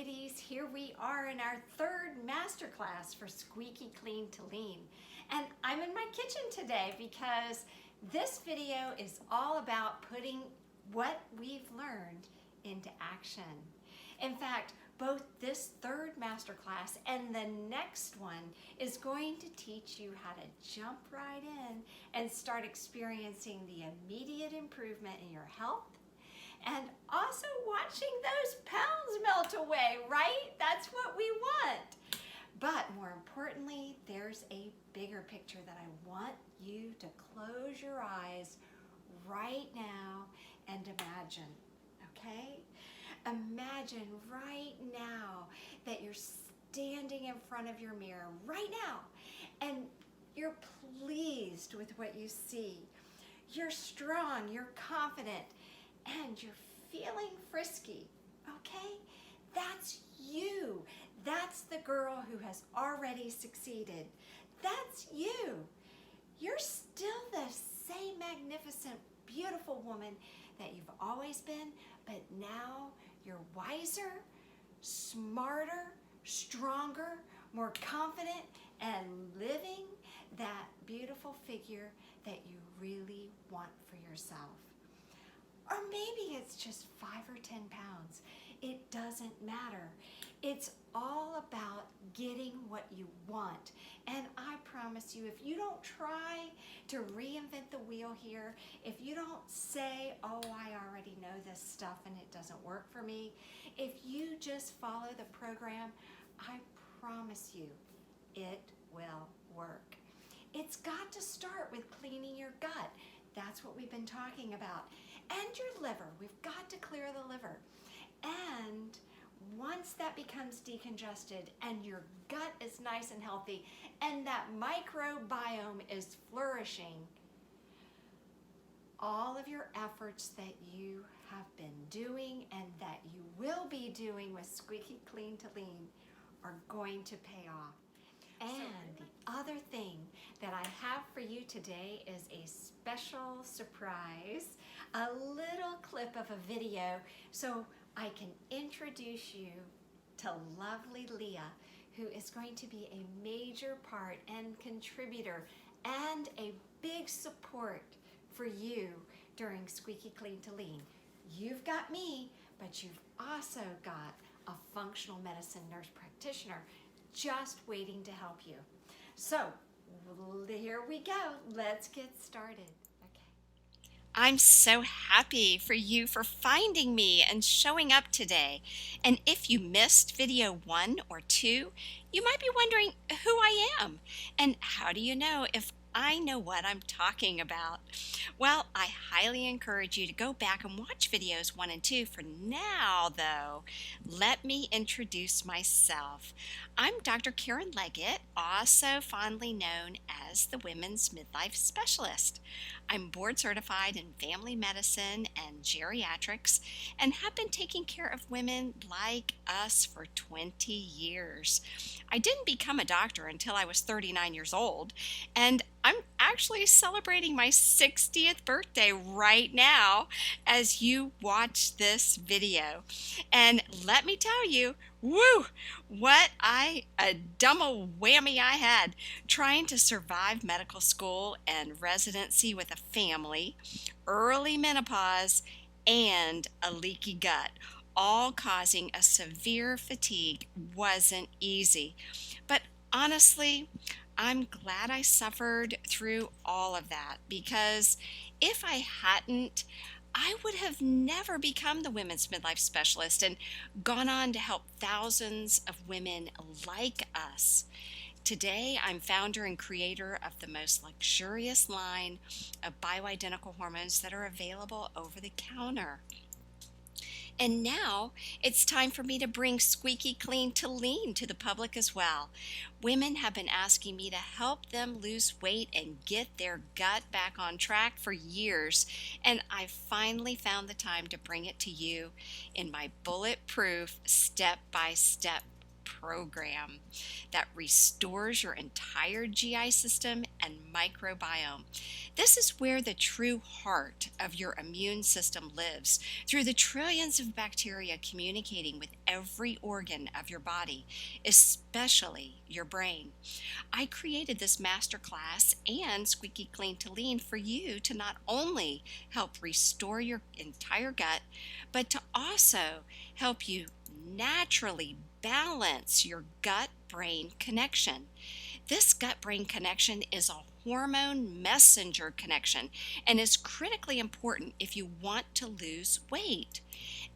ladies, here we are in our third masterclass for Squeaky Clean to Lean. And I'm in my kitchen today because this video is all about putting what we've learned into action. In fact, both this third masterclass and the next one is going to teach you how to jump right in and start experiencing the immediate improvement in your health and also watching those pounds melt away, right? That's what we want. But more importantly, there's a bigger picture that I want you to close your eyes right now and imagine, okay? Imagine right now that you're standing in front of your mirror right now and you're pleased with what you see. You're strong, you're confident, and you're feeling frisky, okay? That's you. That's the girl who has already succeeded. That's you. You're still the same magnificent, beautiful woman that you've always been, but now you're wiser, smarter, stronger, more confident, and living that beautiful figure that you really want for yourself. Or maybe it's just 5 or 10 pounds. It doesn't matter. It's all about getting what you want. And I promise you, if you don't try to reinvent the wheel here, if you don't say, oh, I already know this stuff and it doesn't work for me, if you just follow the program, I promise you, it will work. It's got to start with cleaning your gut. That's what we've been talking about. And your liver. We've got to clear the liver. And once that becomes decongested and your gut is nice and healthy and that microbiome is flourishing, all of your efforts that you have been doing and that you will be doing with Squeaky Clean to Lean are going to pay off. And the other thing that I have for you today is a special surprise, a little clip of a video so I can introduce you to lovely Leah, who is going to be a major part and contributor and a big support for you during Squeaky Clean to Lean. You've got me, but you've also got a functional medicine nurse practitioner just waiting to help you. So here we go. Let's get started. Okay. I'm so happy for you for finding me and showing up today. And if you missed video 1 or 2, you might be wondering who I am and how do you know if I know what I'm talking about. Well, I highly encourage you to go back and watch videos 1 and 2. For now, though, let me introduce myself. I'm Dr. Karen Leggett, also fondly known as the Women's Midlife Specialist. I'm board certified in family medicine and geriatrics and have been taking care of women like us for 20 years. I didn't become a doctor until I was 39 years old, and I'm actually celebrating my 60th birthday right now as you watch this video. And let me tell you, woo, what a double whammy I had trying to survive medical school and residency with a family, early menopause, and a leaky gut, all causing a severe fatigue wasn't easy. But honestly, I'm glad I suffered through all of that, because if I hadn't, I would have never become the Women's Midlife Specialist and gone on to help thousands of women like us. Today, I'm founder and creator of the most luxurious line of bioidentical hormones that are available over the counter. And now it's time for me to bring Squeaky Clean to Lean to the public as well. Women have been asking me to help them lose weight and get their gut back on track for years, and I finally found the time to bring it to you in my bulletproof step-by-step program that restores your entire GI system and microbiome. This is where the true heart of your immune system lives, through the trillions of bacteria communicating with every organ of your body, especially your brain. I created this masterclass and Squeaky Clean to Lean for you to not only help restore your entire gut, but to also help you naturally balance your gut-brain connection. This gut-brain connection is a hormone messenger connection and is critically important if you want to lose weight.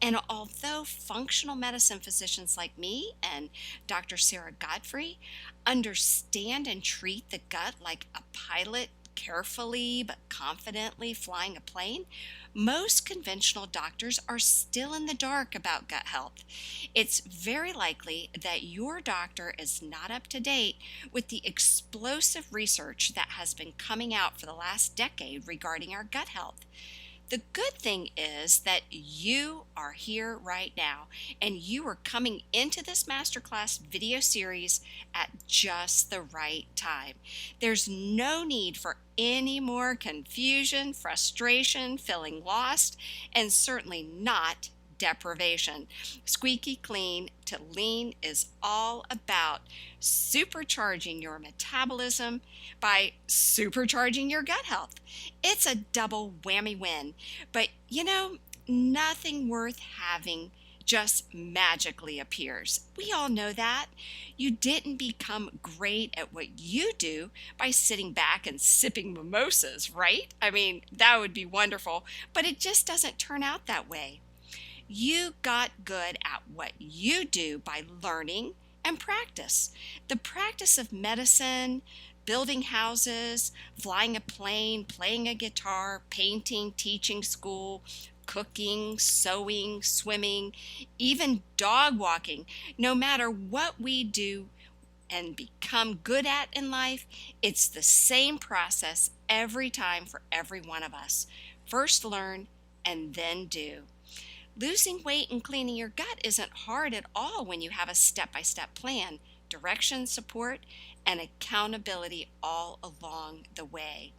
And although functional medicine physicians like me and Dr. Sarah Godfrey understand and treat the gut like a pilot carefully but confidently flying a plane, most conventional doctors are still in the dark about gut health. It's very likely that your doctor is not up to date with the explosive research that has been coming out for the last decade regarding our gut health. The good thing is that you are here right now, and you are coming into this masterclass video series at just the right time. There's no need for any more confusion, frustration, feeling lost, and certainly not deprivation. Squeaky Clean to Lean is all about supercharging your metabolism by supercharging your gut health. It's a double whammy win, but nothing worth having just magically appears. We all know that. You didn't become great at what you do by sitting back and sipping mimosas, right? I mean, that would be wonderful, but it just doesn't turn out that way. You got good at what you do by learning and practice. The practice of medicine, building houses, flying a plane, playing a guitar, painting, teaching school, cooking, sewing, swimming, even dog walking. No matter what we do and become good at in life, it's the same process every time for every one of us. First learn and then do. Losing weight and cleaning your gut isn't hard at all when you have a step-by-step plan, direction, support, and accountability all along the way.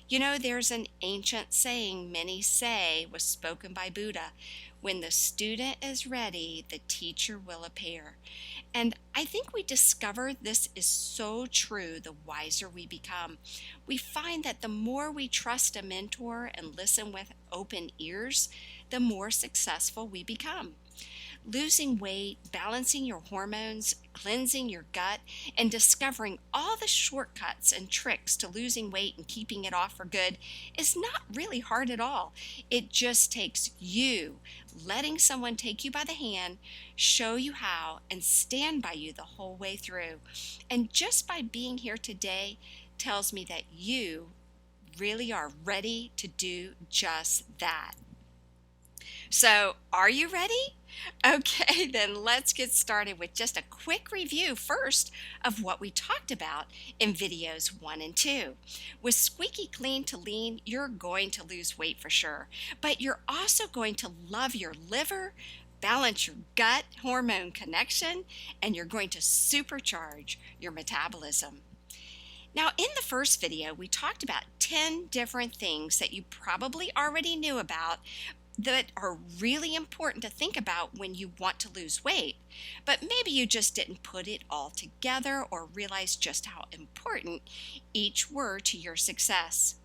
There's an ancient saying many say was spoken by Buddha: when the student is ready, the teacher will appear. And I think we discover this is so true the wiser we become. We find that the more we trust a mentor and listen with open ears, the more successful we become. Losing weight, balancing your hormones, cleansing your gut, and discovering all the shortcuts and tricks to losing weight and keeping it off for good is not really hard at all. It just takes you letting someone take you by the hand, show you how, and stand by you the whole way through. And just by being here today tells me that you really are ready to do just that. So, are you ready? Okay, then let's get started with just a quick review first of what we talked about in videos 1 and 2. With Squeaky Clean to Lean, you're going to lose weight for sure, but you're also going to love your liver, balance your gut hormone connection, and you're going to supercharge your metabolism. Now, in the first video, we talked about 10 different things that you probably already knew about that are really important to think about when you want to lose weight, but maybe you just didn't put it all together or realize just how important each were to your success.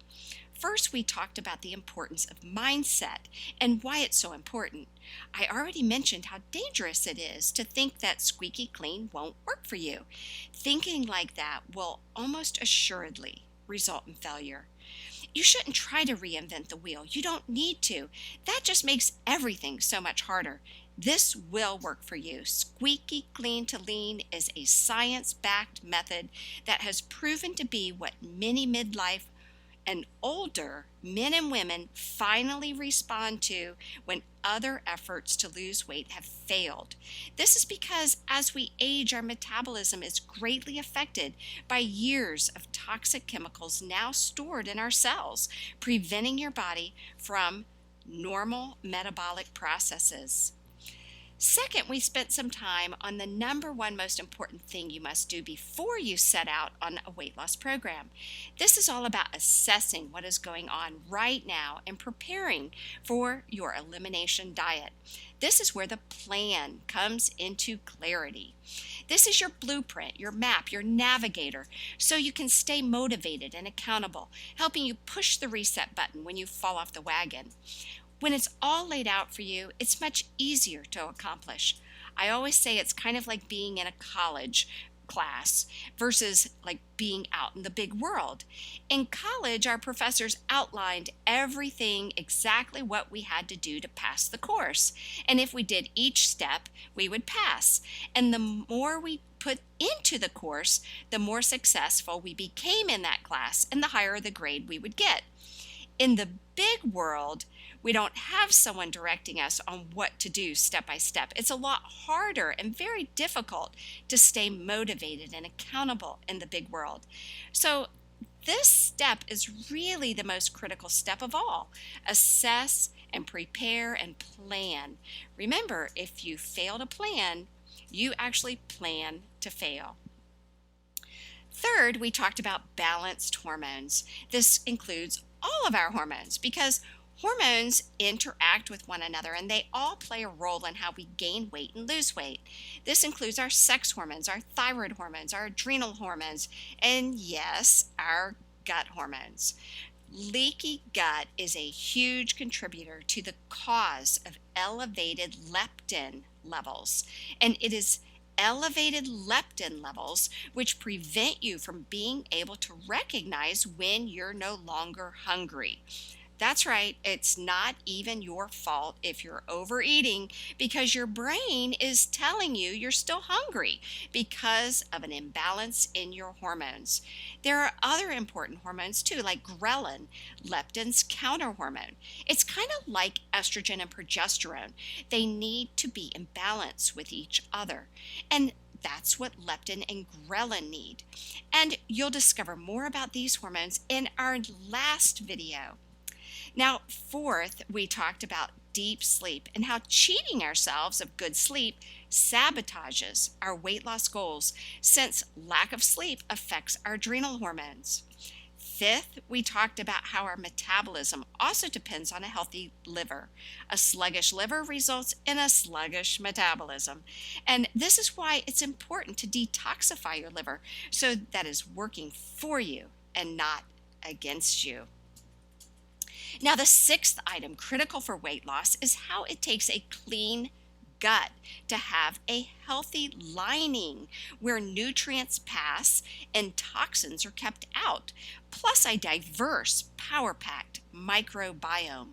First, we talked about the importance of mindset and why it's so important. I already mentioned how dangerous it is to think that Squeaky Clean won't work for you. Thinking like that will almost assuredly result in failure. You shouldn't try to reinvent the wheel. You don't need to. That just makes everything so much harder. This will work for you. Squeaky Clean to Lean is a science-backed method that has proven to be what many midlife and older men and women finally respond to when other efforts to lose weight have failed. This is because as we age, our metabolism is greatly affected by years of toxic chemicals now stored in our cells, preventing your body from normal metabolic processes. Second, we spent some time on the number one most important thing you must do before you set out on a weight loss program. This is all about assessing what is going on right now and preparing for your elimination diet. This is where the plan comes into clarity. This is your blueprint, your map, your navigator, so you can stay motivated and accountable, helping you push the reset button when you fall off the wagon. When it's all laid out for you, it's much easier to accomplish. I always say it's kind of like being in a college class versus like being out in the big world. In college, our professors outlined everything exactly what we had to do to pass the course. And if we did each step, we would pass. And the more we put into the course, the more successful we became in that class and the higher the grade we would get. In the big world, we don't have someone directing us on what to do step by step. It's a lot harder and very difficult to stay motivated and accountable in the big world. So this step is really the most critical step of all. Assess and prepare and plan. Remember, if you fail to plan, you actually plan to fail. Third, we talked about balanced hormones. This includes all of our hormones because hormones interact with one another and they all play a role in how we gain weight and lose weight. This includes our sex hormones, our thyroid hormones, our adrenal hormones, and yes, our gut hormones. Leaky gut is a huge contributor to the cause of elevated leptin levels, and it is elevated leptin levels which prevent you from being able to recognize when you're no longer hungry. That's right, it's not even your fault if you're overeating because your brain is telling you you're still hungry because of an imbalance in your hormones. There are other important hormones too, like ghrelin, leptin's counter hormone. It's kind of like estrogen and progesterone. They need to be in balance with each other. And that's what leptin and ghrelin need. And you'll discover more about these hormones in our last video. Now, fourth, we talked about deep sleep and how cheating ourselves of good sleep sabotages our weight loss goals since lack of sleep affects our adrenal hormones. Fifth, we talked about how our metabolism also depends on a healthy liver. A sluggish liver results in a sluggish metabolism. And this is why it's important to detoxify your liver so that it's working for you and not against you. Now, the sixth item critical for weight loss is how it takes a clean gut to have a healthy lining where nutrients pass and toxins are kept out, plus a diverse, power-packed microbiome.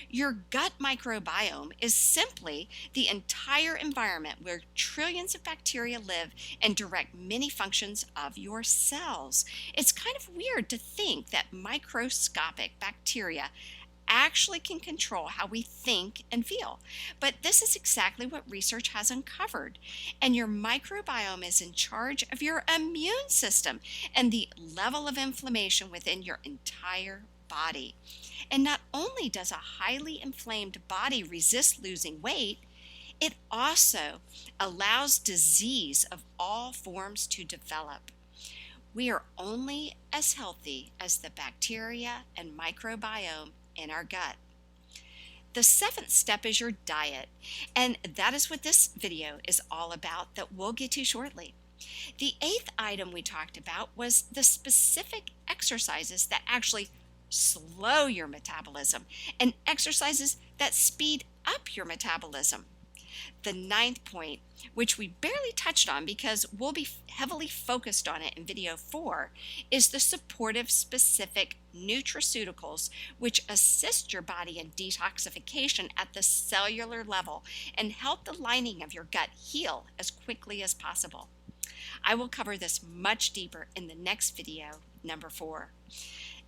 Your gut microbiome is simply the entire environment where trillions of bacteria live and direct many functions of your cells. It's kind of weird to think that microscopic bacteria actually can control how we think and feel. But this is exactly what research has uncovered. And your microbiome is in charge of your immune system and the level of inflammation within your entire body. And not only does a highly inflamed body resist losing weight, it also allows disease of all forms to develop. We are only as healthy as the bacteria and microbiome in our gut. The seventh step is your diet, and that is what this video is all about that we'll get to shortly. The eighth item we talked about was the specific exercises that actually slow your metabolism and exercises that speed up your metabolism. The ninth point, which we barely touched on because we'll be heavily focused on it in video 4, is the supportive specific nutraceuticals which assist your body in detoxification at the cellular level and help the lining of your gut heal as quickly as possible. I will cover this much deeper in the next video, number 4.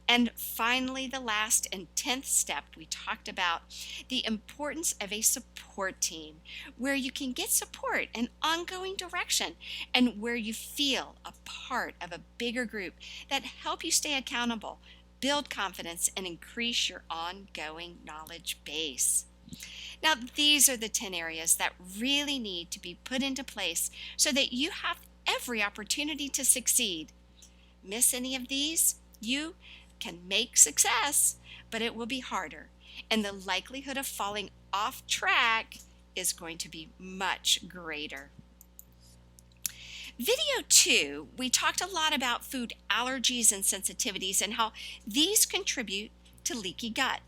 And finally, the last and 10th step, we talked about the importance of a support team where you can get support and ongoing direction and where you feel a part of a bigger group that help you stay accountable, build confidence, and increase your ongoing knowledge base. Now, these are the 10 areas that really need to be put into place so that you have every opportunity to succeed. Miss any of these, you can make success, but it will be harder, and the likelihood of falling off track is going to be much greater. Video 2, we talked a lot about food allergies and sensitivities and how these contribute to leaky gut.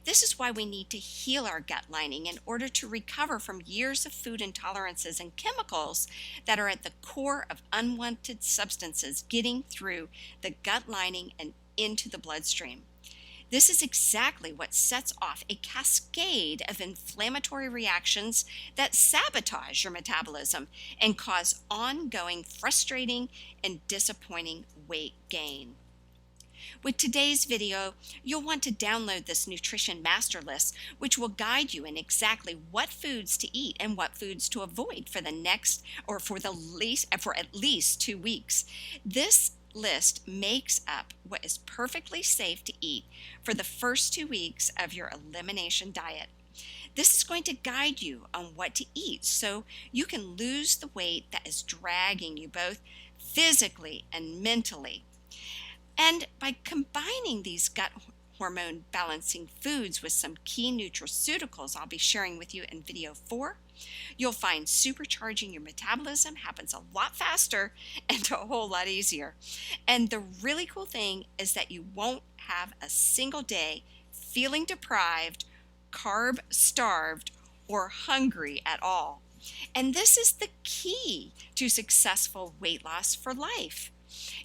This is why we need to heal our gut lining in order to recover from years of food intolerances and chemicals that are at the core of unwanted substances getting through the gut lining and into the bloodstream. This is exactly what sets off a cascade of inflammatory reactions that sabotage your metabolism and cause ongoing, frustrating, and disappointing weight gain. With today's video, you'll want to download this nutrition master list, which will guide you in exactly what foods to eat and what foods to avoid for at least 2 weeks. This list makes up what is perfectly safe to eat for the first 2 weeks of your elimination diet. This is going to guide you on what to eat so you can lose the weight that is dragging you both physically and mentally. And by combining these gut hormone balancing foods with some key nutraceuticals I'll be sharing with you in video 4, you'll find supercharging your metabolism happens a lot faster and a whole lot easier. And the really cool thing is that you won't have a single day feeling deprived, carb starved, or hungry at all. And this is the key to successful weight loss for life.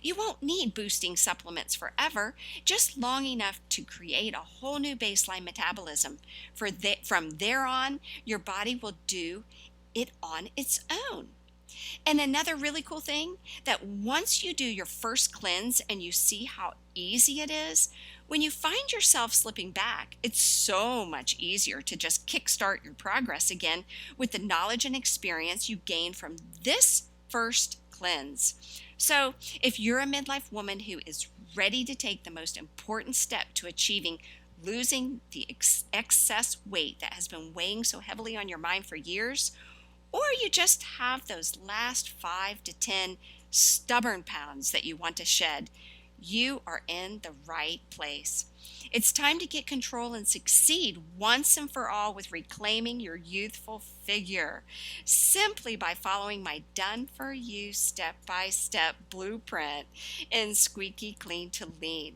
You won't need boosting supplements forever, just long enough to create a whole new baseline metabolism. From there on, your body will do it on its own. And another really cool thing, that once you do your first cleanse and you see how easy it is, when you find yourself slipping back, it's so much easier to just kickstart your progress again with the knowledge and experience you gain from this first cleanse. So if you're a midlife woman who is ready to take the most important step to achieving losing the excess weight that has been weighing so heavily on your mind for years, or you just have those last 5 to 10 stubborn pounds that you want to shed, you are in the right place. It's time to get control and succeed once and for all with reclaiming your youthful figure, simply by following my done-for-you step-by-step blueprint in Squeaky Clean to Lean.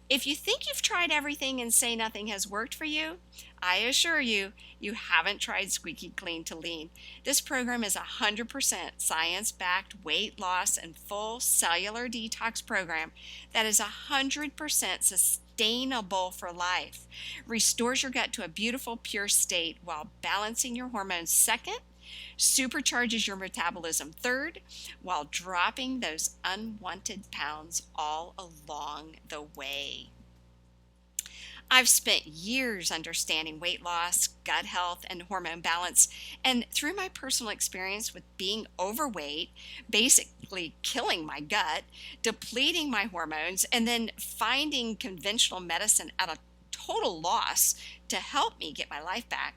If you think you've tried everything and say nothing has worked for you, I assure you, you haven't tried Squeaky Clean to Lean. This program is 100% science-backed weight loss and full cellular detox program that is 100% sustainable for life. Restores your gut to a beautiful, pure state while balancing your hormones second, supercharges your metabolism third, while dropping those unwanted pounds all along the way. I've spent years understanding weight loss, gut health, and hormone balance, and through my personal experience with being overweight, basically killing my gut, depleting my hormones, and then finding conventional medicine at a total loss to help me get my life back,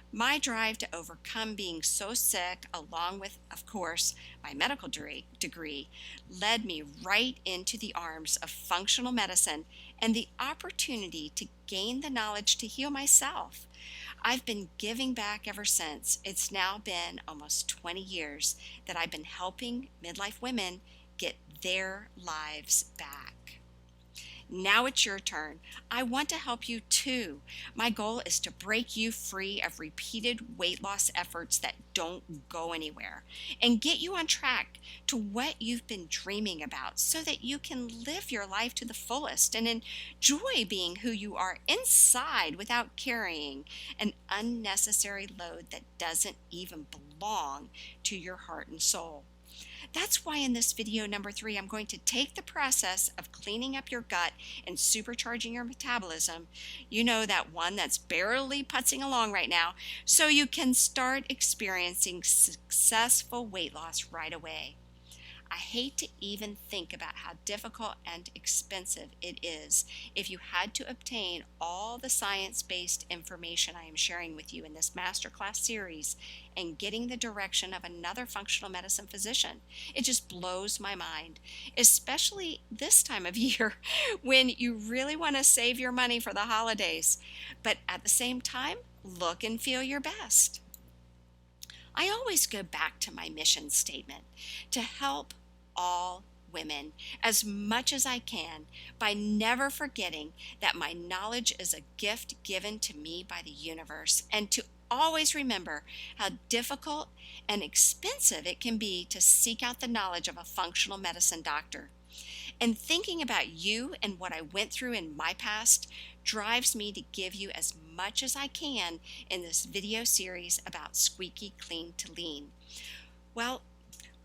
my drive to overcome being so sick, along with, of course, my medical degree, led me right into the arms of functional medicine and the opportunity to gain the knowledge to heal myself. I've been giving back ever since. It's now been almost 20 years that I've been helping midlife women get their lives back. Now it's your turn. I want to help you too. My goal is to break you free of repeated weight loss efforts that don't go anywhere and get you on track to what you've been dreaming about so that you can live your life to the fullest and enjoy being who you are inside without carrying an unnecessary load that doesn't even belong to your heart and soul. That's why in this video number 3, I'm going to take the process of cleaning up your gut and supercharging your metabolism, you know, that one that's barely putzing along right now, so you can start experiencing successful weight loss right away. I hate to even think about how difficult and expensive it is if you had to obtain all the science-based information I am sharing with you in this masterclass series and getting the direction of another functional medicine physician. It just blows my mind, especially this time of year when you really want to save your money for the holidays, but at the same time, look and feel your best. I always go back to my mission statement to help all women as much as I can by never forgetting that my knowledge is a gift given to me by the universe, and to always remember how difficult and expensive it can be to seek out the knowledge of a functional medicine doctor. And thinking about you and what I went through in my past drives me to give you as much as I can in this video series about Squeaky Clean to Lean. Well,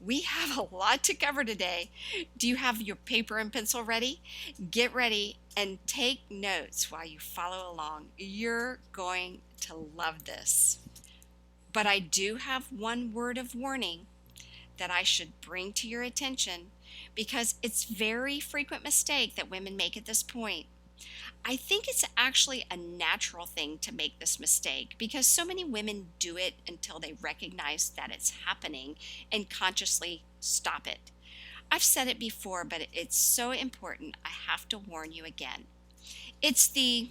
we have a lot to cover today. Do you have your paper and pencil ready? Get ready and take notes while you follow along. You're going to love this. But I do have one word of warning that I should bring to your attention, because it's a very frequent mistake that women make at this point. I think it's actually a natural thing to make this mistake because so many women do it until they recognize that it's happening and consciously stop it. I've said it before, but it's so important I have to warn you again. It's the,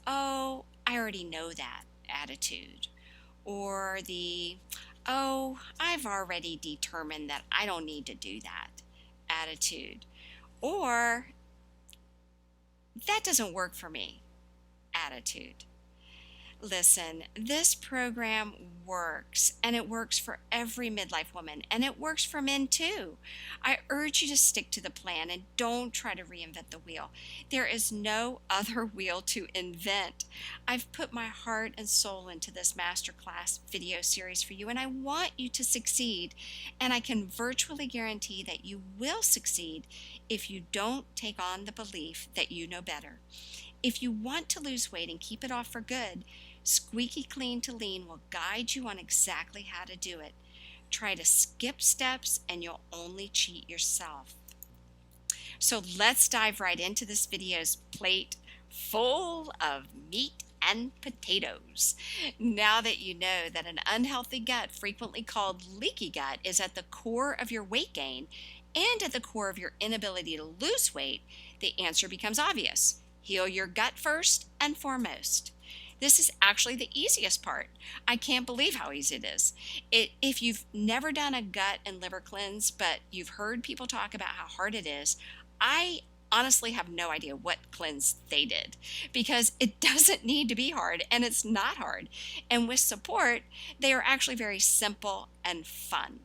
"Oh, I already know that" attitude, or the, "Oh, I've already determined that I don't need to do that" attitude, or "that doesn't work for me" attitude. Listen, this program works, and it works for every midlife woman, and it works for men too. I urge you to stick to the plan and don't try to reinvent the wheel. There is no other wheel to invent. I've put my heart and soul into this masterclass video series for you, and I want you to succeed. And I can virtually guarantee that you will succeed if you don't take on the belief that you know better. If you want to lose weight and keep it off for good, Squeaky Clean to Lean will guide you on exactly how to do it. Try to skip steps and you'll only cheat yourself. So let's dive right into this video's plate full of meat and potatoes. Now that you know that an unhealthy gut, frequently called leaky gut, is at the core of your weight gain and at the core of your inability to lose weight, the answer becomes obvious. Heal your gut first and foremost. This is actually the easiest part. I can't believe how easy it is. If you've never done a gut and liver cleanse, but you've heard people talk about how hard it is, I honestly have no idea what cleanse they did, because it doesn't need to be hard, and it's not hard. And with support, they are actually very simple and fun.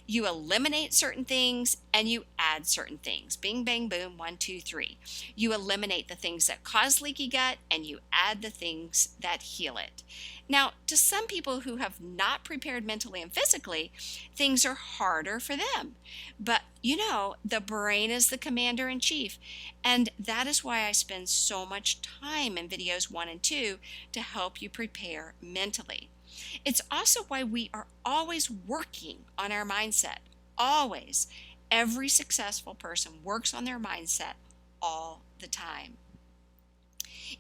You eliminate certain things and you add certain things. Bing, bang, boom, 1, 2, 3. You eliminate the things that cause leaky gut and you add the things that heal it. Now, to some people who have not prepared mentally and physically, things are harder for them. But you know, the brain is the commander in chief. And that is why I spend so much time in videos 1 and 2 to help you prepare mentally. It's also why we are always working on our mindset. Always. Every successful person works on their mindset all the time.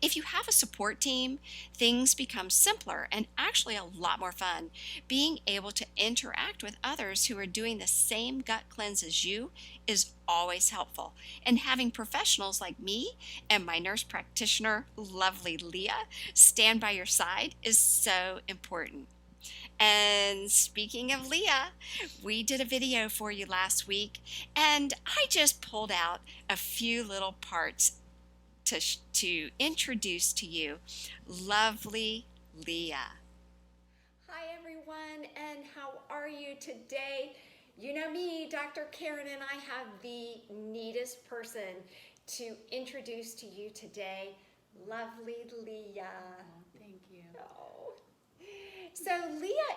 If you have a support team, things become simpler and actually a lot more fun. Being able to interact with others who are doing the same gut cleanse as you is always helpful. And having professionals like me and my nurse practitioner, lovely Leah, stand by your side is so important. And speaking of Leah, we did a video for you last week, and I just pulled out a few little parts to introduce to you lovely Leah. Hi everyone, and how are you today? You know me, Dr. Karen, and I have the neatest person to introduce to you today, lovely Leah. Oh, thank you. Oh. So Leah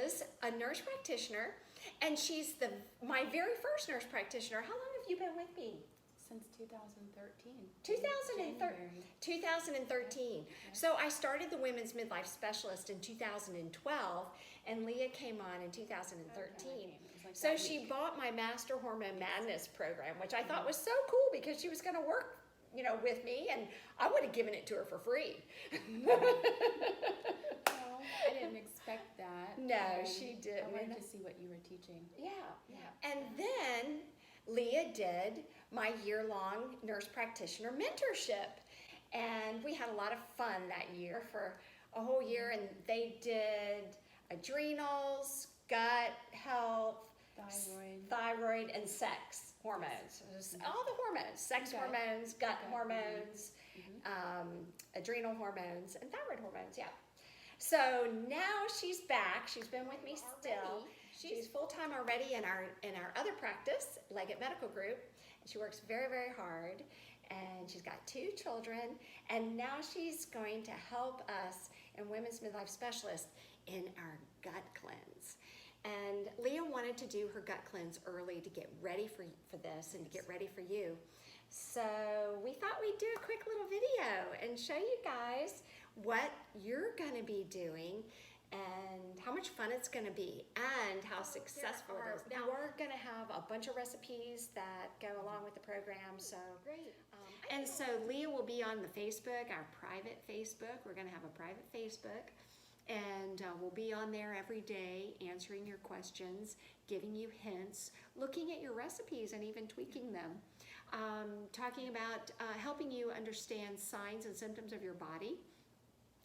is a nurse practitioner, and she's my very first nurse practitioner. How long have you been with me? Since 2013. 2013. Yeah. So I started the Women's Midlife Specialist in 2012, and Leah came on in 2013. Okay. It was like So that she week. bought my Master Hormone Madness program, which I thought was so cool because she was going to work, with me, and I would have given it to her for free. Well, I didn't expect that. No, she didn't. I wanted to see what you were teaching. Yeah. And then Leah did my year-long nurse practitioner mentorship. And we had a lot of fun that year for a whole year. And they did adrenals, gut health, thyroid, and sex hormones. It was all the hormones, sex Gut. hormones, gut hormones, Mhm. adrenal hormones, and thyroid hormones, yeah. So now she's back. She's been with me still. She's full-time already in our other practice, Leggett Medical Group. She works very, very hard, and she's got 2 children, and now she's going to help us in Women's Midlife Specialists in our gut cleanse. And Leah wanted to do her gut cleanse early to get ready for this and to get ready for you. So we thought we'd do a quick little video and show you guys what you're going to be doing and how much fun it's going to be and how successful it is. Now we're going to have a bunch of recipes that go along with the program. So great. And so Leah will be on the Facebook, our private Facebook. We're going to have a private Facebook. And we'll be on there every day answering your questions, giving you hints, looking at your recipes and even tweaking them, talking about helping you understand signs and symptoms of your body.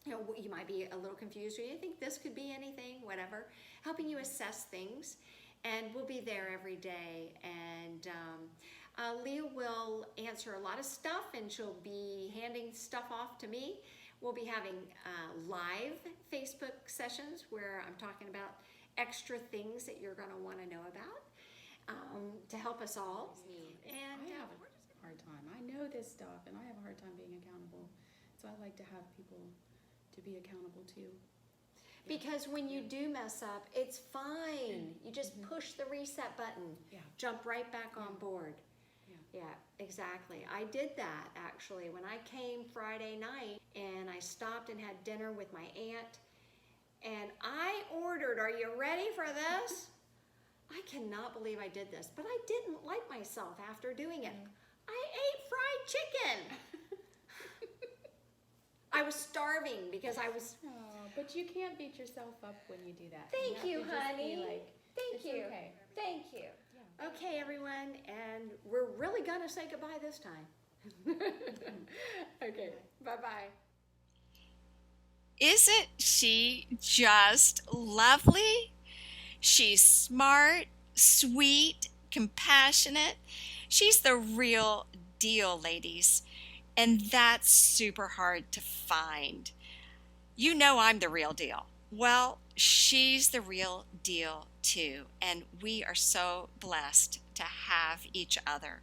You might be a little confused, or you think this could be anything, whatever, helping you assess things. And we'll be there every day. And Leah will answer a lot of stuff, and she'll be handing stuff off to me. We'll be having live Facebook sessions where I'm talking about extra things that you're going to want to know about to help us all. And I have a hard time. I know this stuff, and I have a hard time being accountable. So I like to have people to be accountable to. because when you do mess up, it's fine. You just push the reset button. Yeah. Jump right back on board. Yeah, exactly. I did that actually when I came Friday night, and I stopped and had dinner with my aunt, and I ordered, are you ready for this? I cannot believe I did this, but I didn't like myself after doing it. I ate fried chicken. I was starving because I was... Oh, but you can't beat yourself up when you do that. Thank you, have to just be honey. like, Thank it's you. okay. Thank you. Yeah. Okay, everyone, and we're really gonna say goodbye this time. Okay, bye-bye. Isn't she just lovely? She's smart, sweet, compassionate. She's the real deal, ladies. And that's super hard to find. You know I'm the real deal. Well, she's the real deal too. And we are so blessed to have each other.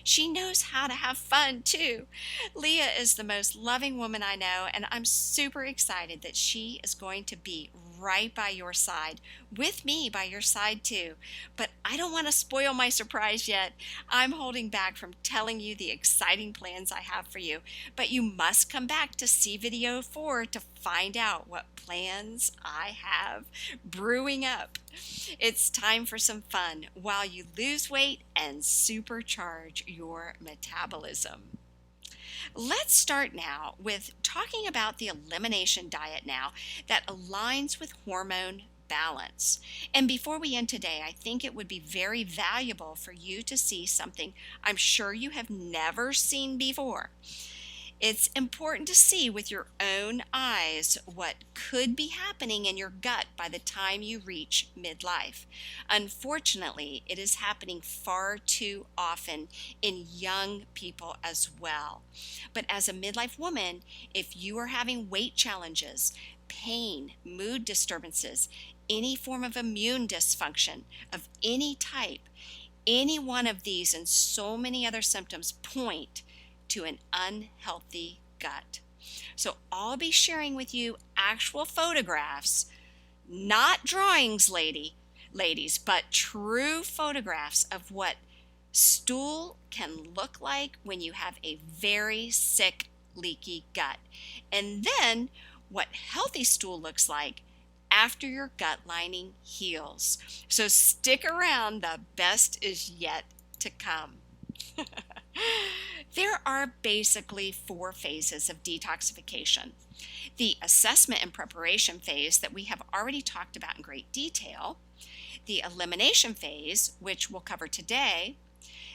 She knows how to have fun too. Leah is the most loving woman I know, and I'm super excited that she is going to be right by your side, with me by your side too. But I don't want to spoil my surprise yet. I'm holding back from telling you the exciting plans I have for you. But you must come back to see video 4 to find out what plans I have brewing up. It's time for some fun while you lose weight and supercharge your metabolism. Let's start now with talking about the elimination diet now that aligns with hormone balance. And before we end today, I think it would be very valuable for you to see something I'm sure you have never seen before. It's important to see with your own eyes what could be happening in your gut by the time you reach midlife. Unfortunately, it is happening far too often in young people as well. But as a midlife woman, if you are having weight challenges, pain, mood disturbances, any form of immune dysfunction of any type, any one of these and so many other symptoms point to an unhealthy gut. So I'll be sharing with you actual photographs, not drawings, ladies, but true photographs of what stool can look like when you have a very sick, leaky gut. And then what healthy stool looks like after your gut lining heals. So stick around, the best is yet to come. There are basically 4 phases of detoxification. The assessment and preparation phase that we have already talked about in great detail, the elimination phase, which we'll cover today,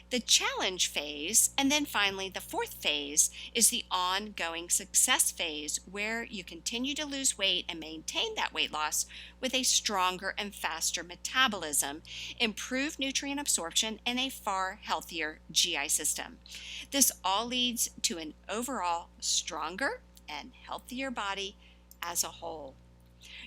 the challenge phase, and then finally the 4th phase is the ongoing success phase, where you continue to lose weight and maintain that weight loss with a stronger and faster metabolism, improved nutrient absorption, and a far healthier GI system. This all leads to an overall stronger and healthier body as a whole.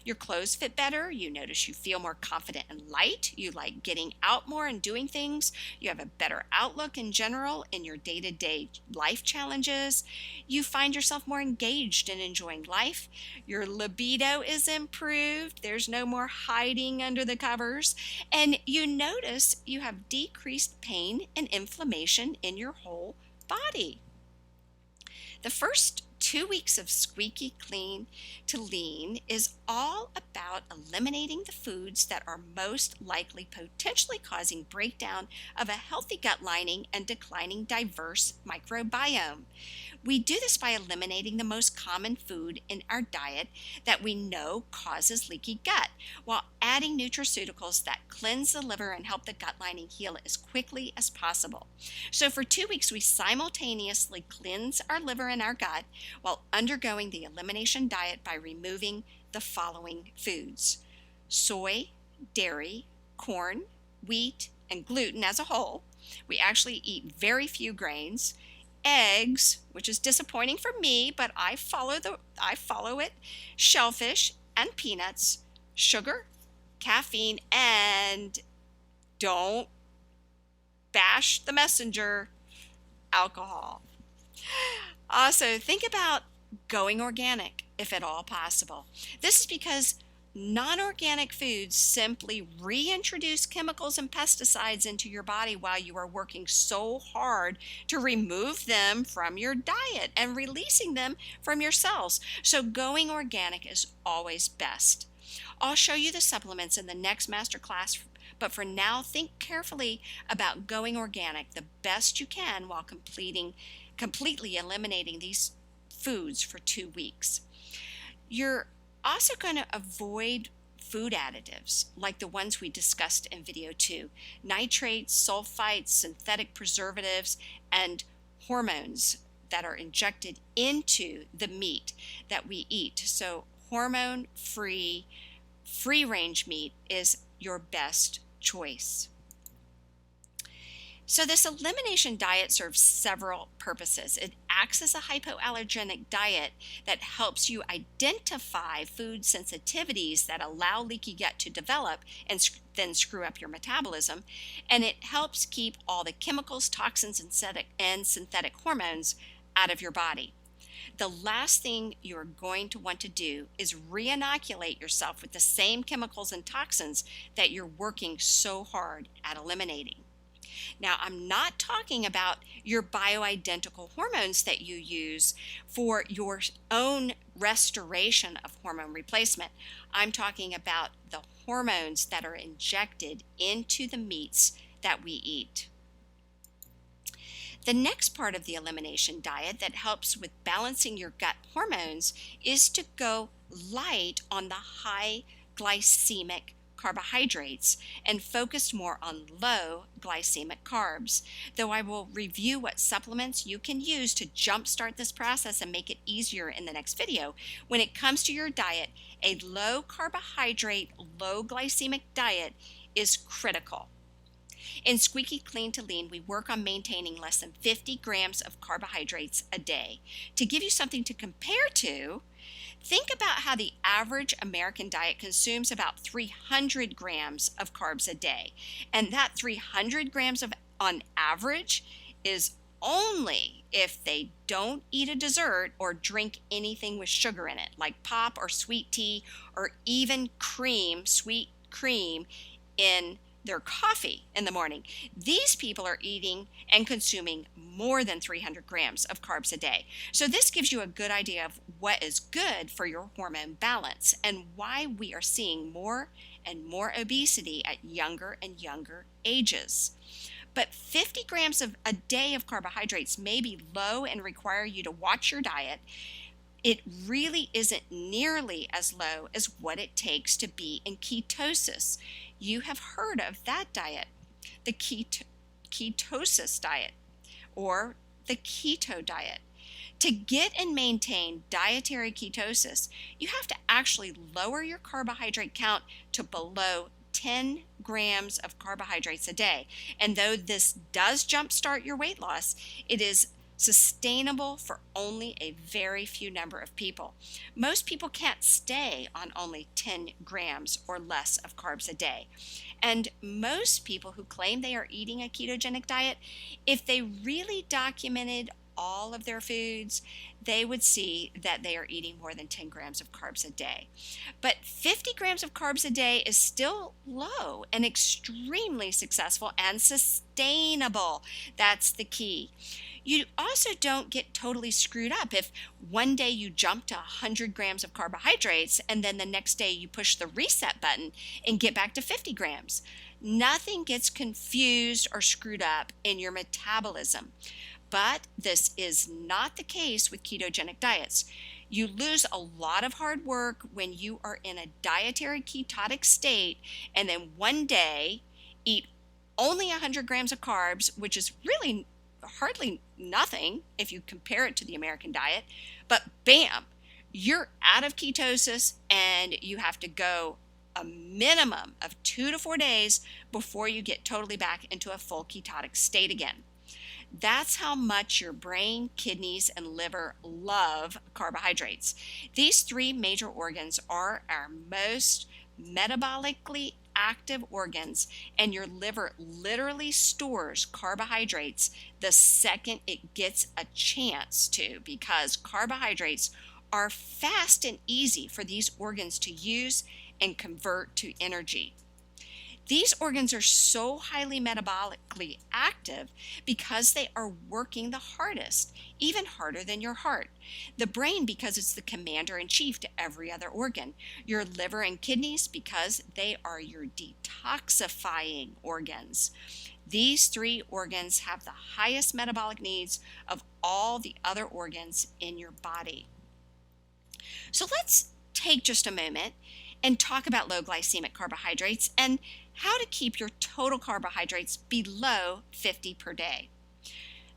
Your clothes fit better, you notice you feel more confident and light, you like getting out more and doing things, you have a better outlook in general in your day-to-day life challenges, you find yourself more engaged in enjoying life, your libido is improved, there's no more hiding under the covers, and you notice you have decreased pain and inflammation in your whole body. The first 2 weeks of Squeaky Clean to Lean is all about eliminating the foods that are most likely potentially causing breakdown of a healthy gut lining and declining diverse microbiome. We do this by eliminating the most common food in our diet that we know causes leaky gut, while adding nutraceuticals that cleanse the liver and help the gut lining heal as quickly as possible. So for 2 weeks, we simultaneously cleanse our liver and our gut while undergoing the elimination diet by removing the following foods: soy, dairy, corn, wheat, and gluten as a whole. We actually eat very few grains. Eggs, which is disappointing for me, but I follow it, shellfish and peanuts, sugar, caffeine, and don't bash the messenger, alcohol. Also, think about going organic if at all possible. This is because non-organic foods simply reintroduce chemicals and pesticides into your body while you are working so hard to remove them from your diet and releasing them from your cells. So going organic is always best. I'll show you the supplements in the next masterclass, but for now, think carefully about going organic the best you can while completely eliminating these foods for 2 weeks. You're also going to avoid food additives like the ones we discussed in video 2: nitrates, sulfites, synthetic preservatives, and hormones that are injected into the meat that we eat. So hormone-free, free-range meat is your best choice. So this elimination diet serves several purposes. It acts as a hypoallergenic diet that helps you identify food sensitivities that allow leaky gut to develop and then screw up your metabolism. And it helps keep all the chemicals, toxins, and synthetic hormones out of your body. The last thing you're going to want to do is re-inoculate yourself with the same chemicals and toxins that you're working so hard at eliminating. Now, I'm not talking about your bioidentical hormones that you use for your own restoration of hormone replacement. I'm talking about the hormones that are injected into the meats that we eat. The next part of the elimination diet that helps with balancing your gut hormones is to go light on the high glycemic carbohydrates and focus more on low glycemic carbs. Though I will review what supplements you can use to jumpstart this process and make it easier in the next video, when it comes to your diet, a low carbohydrate, low glycemic diet is critical. In Squeaky Clean to Lean, we work on maintaining less than 50 grams of carbohydrates a day. To give you something to compare to, think about how the average American diet consumes about 300 grams of carbs a day. And that 300 grams on average is only if they don't eat a dessert or drink anything with sugar in it, like pop or sweet tea or even cream, sweet cream in their coffee in the morning. These people are eating and consuming more than 300 grams of carbs a day. So this gives you a good idea of what is good for your hormone balance and why we are seeing more and more obesity at younger and younger ages. But 50 grams a day of carbohydrates may be low and require you to watch your diet. It really isn't nearly as low as what it takes to be in ketosis. You have heard of that diet, the ketosis diet or the keto diet. To get and maintain dietary ketosis, you have to actually lower your carbohydrate count to below 10 grams of carbohydrates a day. And though this does jumpstart your weight loss, it is sustainable for only a very few number of people. Most people can't stay on only 10 grams or less of carbs a day. And most people who claim they are eating a ketogenic diet, if they really documented all of their foods, they would see that they are eating more than 10 grams of carbs a day. But 50 grams of carbs a day is still low and extremely successful and sustainable. That's the key. You also don't get totally screwed up if one day you jump to 100 grams of carbohydrates and then the next day you push the reset button and get back to 50 grams. Nothing gets confused or screwed up in your metabolism. But this is not the case with ketogenic diets. You lose a lot of hard work when you are in a dietary ketotic state and then one day eat only 100 grams of carbs, which is really hardly nothing if you compare it to the American diet. But bam, you're out of ketosis and you have to go a minimum of 2 to 4 days before you get totally back into a full ketotic state again. That's how much your brain, kidneys, and liver love carbohydrates. These 3 major organs are our most metabolically active organs, and your liver literally stores carbohydrates the second it gets a chance to, because carbohydrates are fast and easy for these organs to use and convert to energy. These organs are so highly metabolically active because they are working the hardest, even harder than your heart. The brain, because it's the commander-in-chief to every other organ. Your liver and kidneys, because they are your detoxifying organs. These 3 organs have the highest metabolic needs of all the other organs in your body. So let's take just a moment and talk about low glycemic carbohydrates and how to keep your total carbohydrates below 50 per day.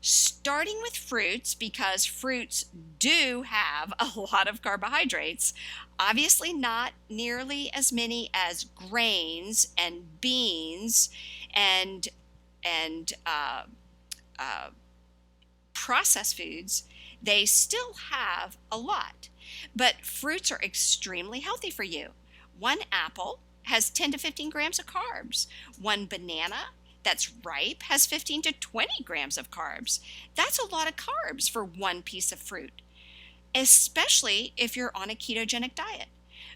Starting with fruits, because fruits do have a lot of carbohydrates, obviously not nearly as many as grains and beans and processed foods. They still have a lot, but fruits are extremely healthy for you. 1 apple has 10 to 15 grams of carbs. 1 banana that's ripe has 15 to 20 grams of carbs. That's a lot of carbs for 1 piece of fruit, especially if you're on a ketogenic diet.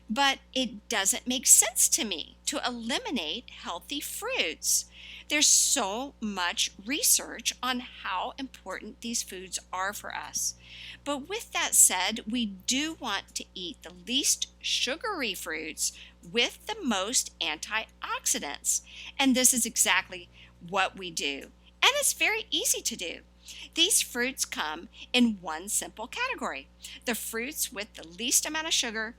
But it doesn't make sense to me to eliminate healthy fruits. There's so much research on how important these foods are for us. But with that said, we do want to eat the least sugary fruits with the most antioxidants. And this is exactly what we do. And it's very easy to do. These fruits come in one simple category. The fruits with the least amount of sugar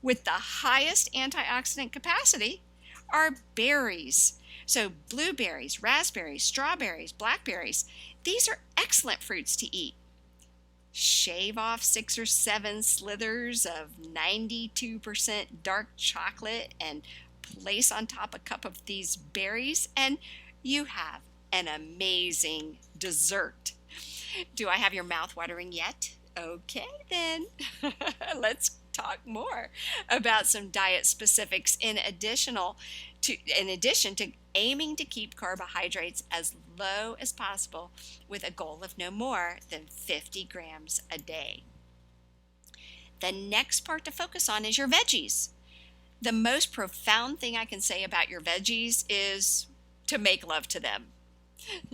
with the highest antioxidant capacity are berries. So blueberries, raspberries, strawberries, blackberries, these are excellent fruits to eat. Shave off 6 or 7 slithers of 92% dark chocolate and place on top a cup of these berries, and you have an amazing dessert. Do I have your mouth watering yet? Okay, then let's talk more about some diet specifics in addition to aiming to keep carbohydrates as low as possible with a goal of no more than 50 grams a day. The next part to focus on is your veggies. The most profound thing I can say about your veggies is to make love to them.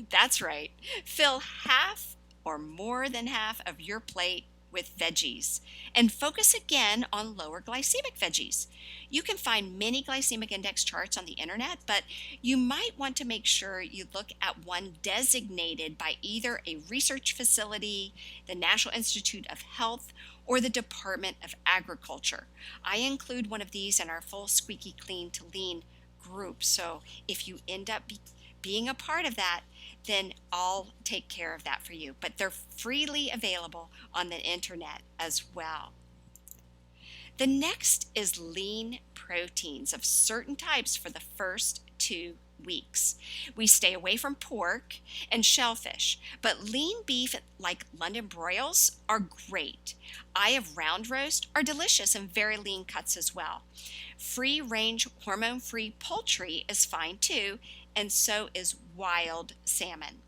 That's right. Fill half or more than half of your plate with veggies and focus again on lower glycemic veggies. You can find many glycemic index charts on the internet, but you might want to make sure you look at one designated by either a research facility, the National Institute of Health, or the Department of Agriculture. I include one of these in our full Squeaky Clean to Lean group, so if you end up being a part of that, then I'll take care of that for you. But they're freely available on the internet as well. The next is lean proteins of certain types for the first 2 weeks. We stay away from pork and shellfish, but lean beef like London broils are great. Eye of round roast are delicious and very lean cuts as well. Free range hormone-free poultry is fine too, and so is wild salmon.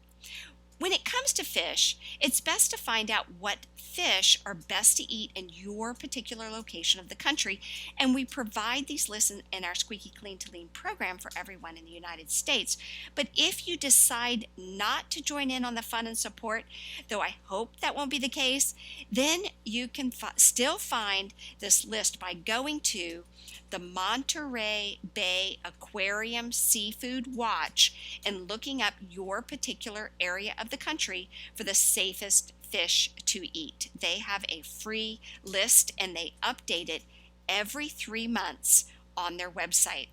When it comes to fish, it's best to find out what fish are best to eat in your particular location of the country, and we provide these lists in our Squeaky Clean to Lean program for everyone in the United States. But if you decide not to join in on the fun and support, though I hope that won't be the case, then you can still find this list by going to the Monterey Bay Aquarium Seafood Watch and looking up your particular area of the country for the safest fish to eat. They have a free list and they update it every 3 months on their website.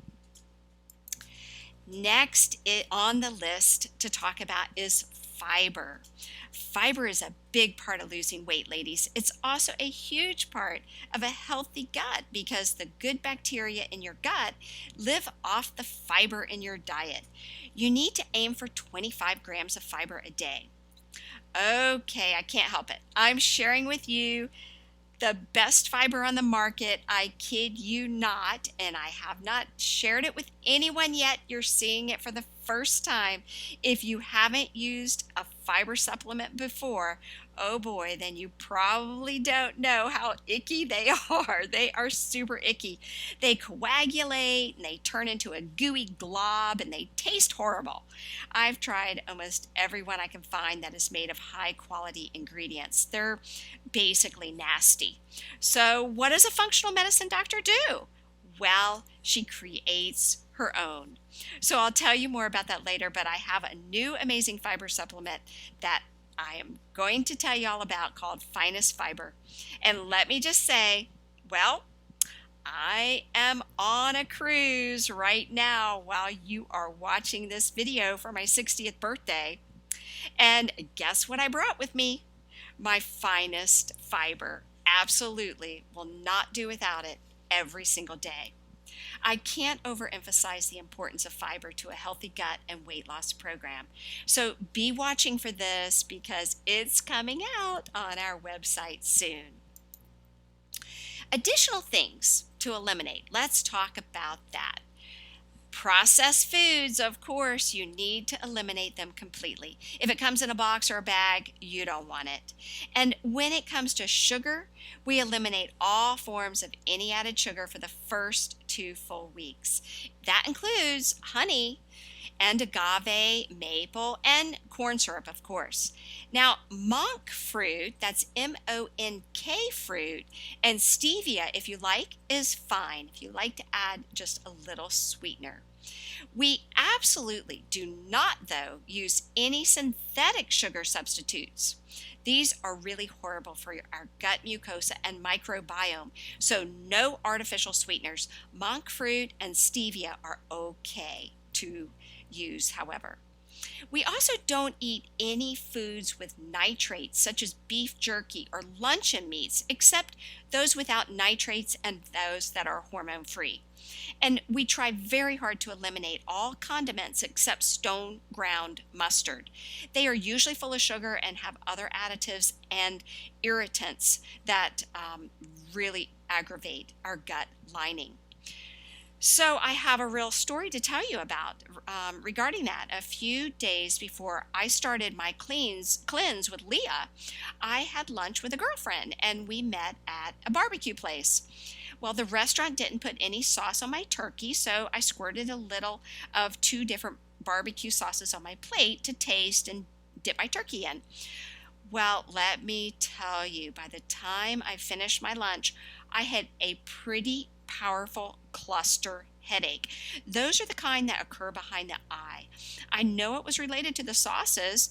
Next on the list to talk about is fiber. Fiber is a big part of losing weight, ladies. It's also a huge part of a healthy gut because the good bacteria in your gut live off the fiber in your diet. You need to aim for 25 grams of fiber a day. Okay, I can't help it. I'm sharing with you the best fiber on the market. I kid you not, and I have not shared it with anyone yet. You're seeing it for the first time. If you haven't used a fiber supplement before, oh boy, then you probably don't know how icky they are. They are super icky. They coagulate and they turn into a gooey glob and they taste horrible. I've tried almost every one I can find that is made of high quality ingredients. They're basically nasty. So what does a functional medicine doctor do? Well, she creates her own. So I'll tell you more about that later, but I have a new amazing fiber supplement that I am going to tell you all about called Finest Fiber. And let me just say, well, I am on a cruise right now while you are watching this video for my 60th birthday. And guess what I brought with me? My Finest Fiber. Absolutely will not do without it every single day. I can't overemphasize the importance of fiber to a healthy gut and weight loss program. So be watching for this because it's coming out on our website soon. Additional things to eliminate. Let's talk about that. Processed foods, of course, you need to eliminate them completely. If it comes in a box or a bag, you don't want it. And when it comes to sugar, we eliminate all forms of any added sugar for the first 2 full weeks. That includes honey and agave, maple, and corn syrup, of course. Now, monk fruit, that's M-O-N-K fruit, and stevia, if you like, is fine. If you like to add just a little sweetener. We absolutely do not, though, use any synthetic sugar substitutes. These are really horrible for our gut mucosa and microbiome, so no artificial sweeteners. Monk fruit and stevia are okay to use, however. We also don't eat any foods with nitrates, such as beef jerky or luncheon meats, except those without nitrates and those that are hormone-free. And we try very hard to eliminate all condiments except stone ground mustard. They are usually full of sugar and have other additives and irritants that really aggravate our gut lining. So I have a real story to tell you about regarding that. A few days before I started my cleanse with Leah, I had lunch with a girlfriend and we met at a barbecue place. Well, the restaurant didn't put any sauce on my turkey, so I squirted a little of 2 different barbecue sauces on my plate to taste and dip my turkey in. Well, let me tell you, by the time I finished my lunch, I had a pretty powerful cluster headache. Those are the kind that occur behind the eye. I know it was related to the sauces.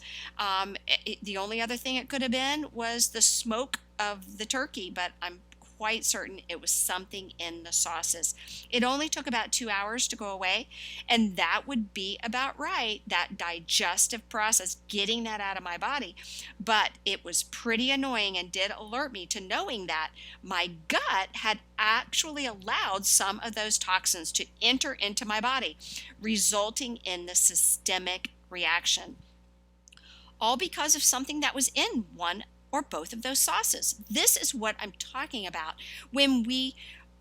The only other thing it could have been was the smoke of the turkey, but I'm quite certain it was something in the sauces. It only took about 2 hours to go away, and that would be about right, that digestive process, getting that out of my body. But it was pretty annoying and did alert me to knowing that my gut had actually allowed some of those toxins to enter into my body, resulting in the systemic reaction. All because of something that was in one or both of those sauces. This is what I'm talking about when we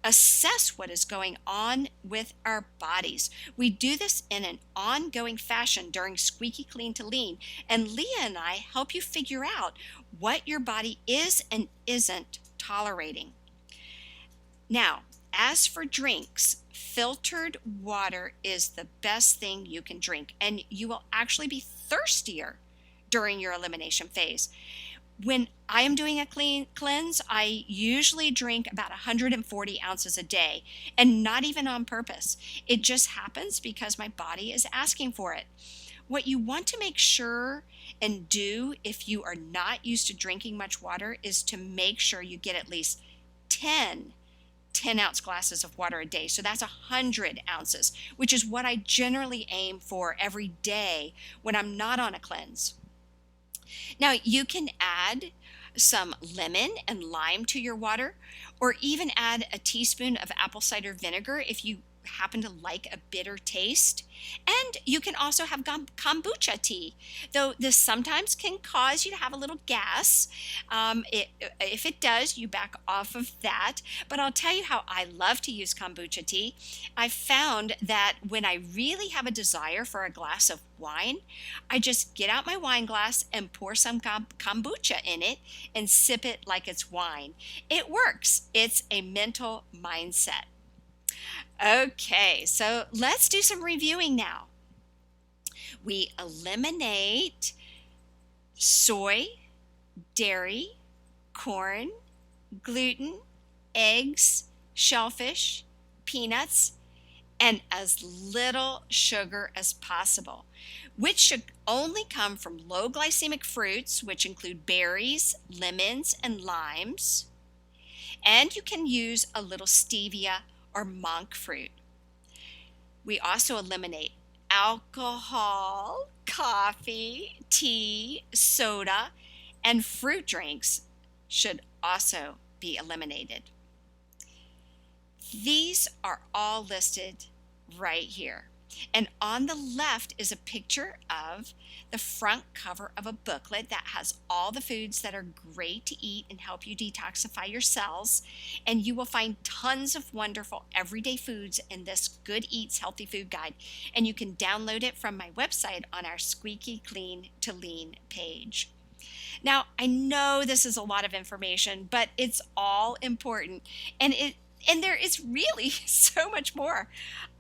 assess what is going on with our bodies. We do this in an ongoing fashion during Squeaky Clean to Lean, and Leah and I help you figure out what your body is and isn't tolerating. Now, as for drinks, filtered water is the best thing you can drink, and you will actually be thirstier during your elimination phase. When I am doing a cleanse, I usually drink about 140 ounces a day, and not even on purpose. It just happens because my body is asking for it. What you want to make sure and do if you are not used to drinking much water is to make sure you get at least 10-ounce glasses of water a day. So that's 100 ounces, which is what I generally aim for every day when I'm not on a cleanse. Now, you can add some lemon and lime to your water, or even add a teaspoon of apple cider vinegar if you happen to like a bitter taste. And you can also have kombucha tea, though this sometimes can cause you to have a little gas. If it does, you back off of that. But I'll tell you how I love to use kombucha tea. I found that when I really have a desire for a glass of wine, I just get out my wine glass and pour some kombucha in it and sip it like it's wine. It works. It's a mental mindset. Okay, so let's do some reviewing now. We eliminate soy, dairy, corn, gluten, eggs, shellfish, peanuts, and as little sugar as possible, which should only come from low glycemic fruits, which include berries, lemons, and limes. And you can use a little stevia or monk fruit. We also eliminate alcohol, coffee, tea, soda, and fruit drinks should also be eliminated. These are all listed right here. And on the left is a picture of the front cover of a booklet that has all the foods that are great to eat and help you detoxify your cells. And you will find tons of wonderful everyday foods in this Good Eats Healthy Food Guide. And you can download it from my website on our Squeaky Clean to Lean page. Now, I know this is a lot of information, but it's all important, and there is really so much more.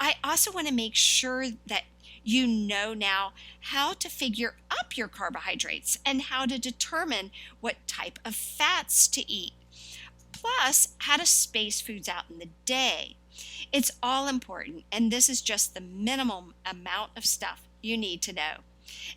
I also want to make sure that you know now how to figure up your carbohydrates and how to determine what type of fats to eat, plus how to space foods out in the day. It's all important, and this is just the minimum amount of stuff you need to know.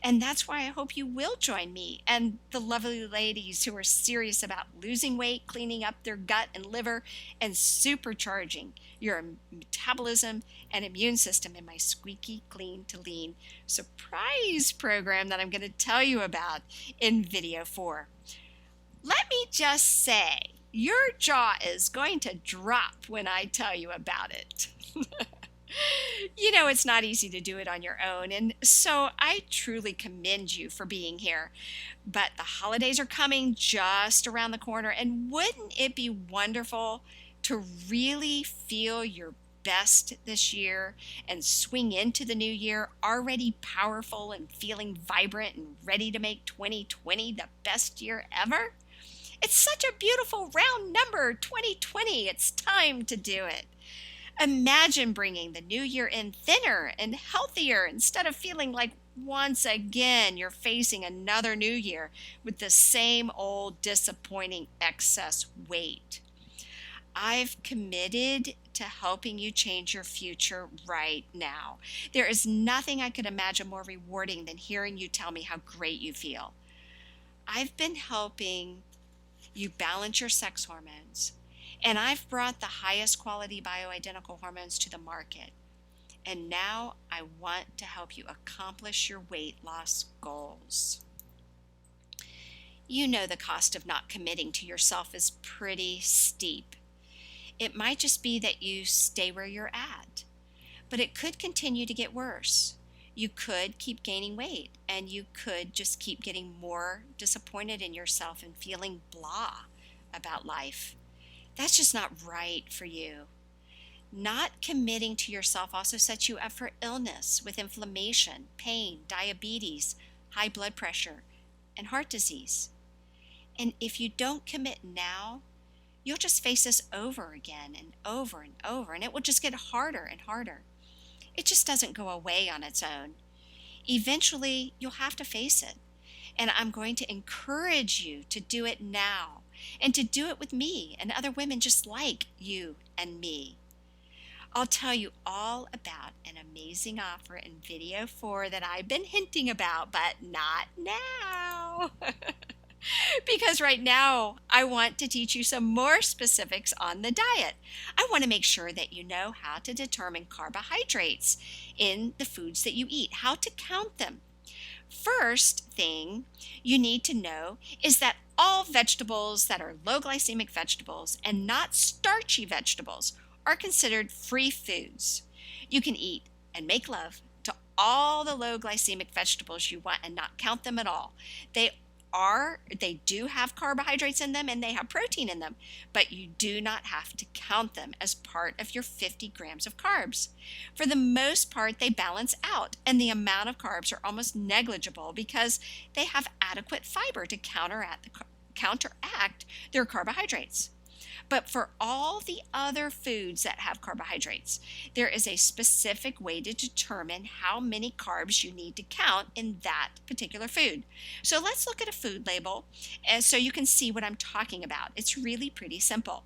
And that's why I hope you will join me and the lovely ladies who are serious about losing weight, cleaning up their gut and liver, and supercharging your metabolism and immune system in my Squeaky Clean to Lean surprise program that I'm going to tell you about in video 4. Let me just say, your jaw is going to drop when I tell you about it. You know, it's not easy to do it on your own, and so I truly commend you for being here. But the holidays are coming just around the corner, and wouldn't it be wonderful to really feel your best this year and swing into the new year already powerful and feeling vibrant and ready to make 2020 the best year ever? It's such a beautiful round number, 2020. It's time to do it. Imagine bringing the new year in thinner and healthier instead of feeling like once again you're facing another new year with the same old disappointing excess weight. I've committed to helping you change your future right now. There is nothing I could imagine more rewarding than hearing you tell me how great you feel. I've been helping you balance your sex hormones, and I've brought the highest quality bioidentical hormones to the market. And now I want to help you accomplish your weight loss goals. You know the cost of not committing to yourself is pretty steep. It might just be that you stay where you're at, but it could continue to get worse. You could keep gaining weight, and you could just keep getting more disappointed in yourself and feeling blah about life. That's just not right for you. Not committing to yourself also sets you up for illness with inflammation, pain, diabetes, high blood pressure, and heart disease. And if you don't commit now, you'll just face this over again and over and over, and it will just get harder and harder. It just doesn't go away on its own. Eventually, you'll have to face it. And I'm going to encourage you to do it now and to do it with me and other women just like you and me. I'll tell you all about an amazing offer in video 4 that I've been hinting about, but not now. Because right now, I want to teach you some more specifics on the diet. I want to make sure that you know how to determine carbohydrates in the foods that you eat, how to count them. First thing you need to know is that all vegetables that are low glycemic vegetables and not starchy vegetables are considered free foods. You can eat and make love to all the low glycemic vegetables you want and not count them at all. They do have carbohydrates in them and they have protein in them, but you do not have to count them as part of your 50 grams of carbs. For the most part, they balance out, and the amount of carbs are almost negligible because they have adequate fiber to counteract their carbohydrates. But for all the other foods that have carbohydrates, there is a specific way to determine how many carbs you need to count in that particular food. So let's look at a food label so you can see what I'm talking about. It's really pretty simple.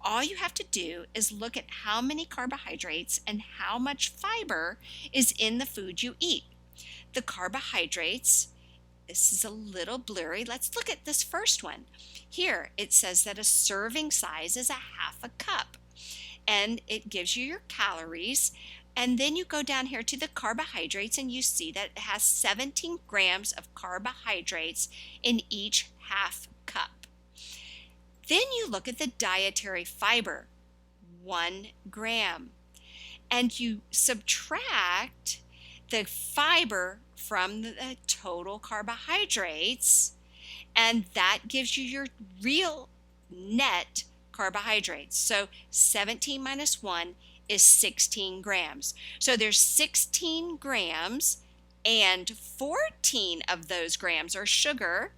All you have to do is look at how many carbohydrates and how much fiber is in the food you eat. The carbohydrates, this is a little blurry. Let's look at this first one. Here it says that a serving size is 1/2 cup, and it gives you your calories. And then you go down here to the carbohydrates and you see that it has 17 grams of carbohydrates in each 1/2 cup. Then you look at the dietary fiber, 1 gram, and you subtract the fiber from the total carbohydrates, and that gives you your real net carbohydrates. So 17 minus 1 is 16 grams. So there's 16 grams, and 14 of those grams are sugar,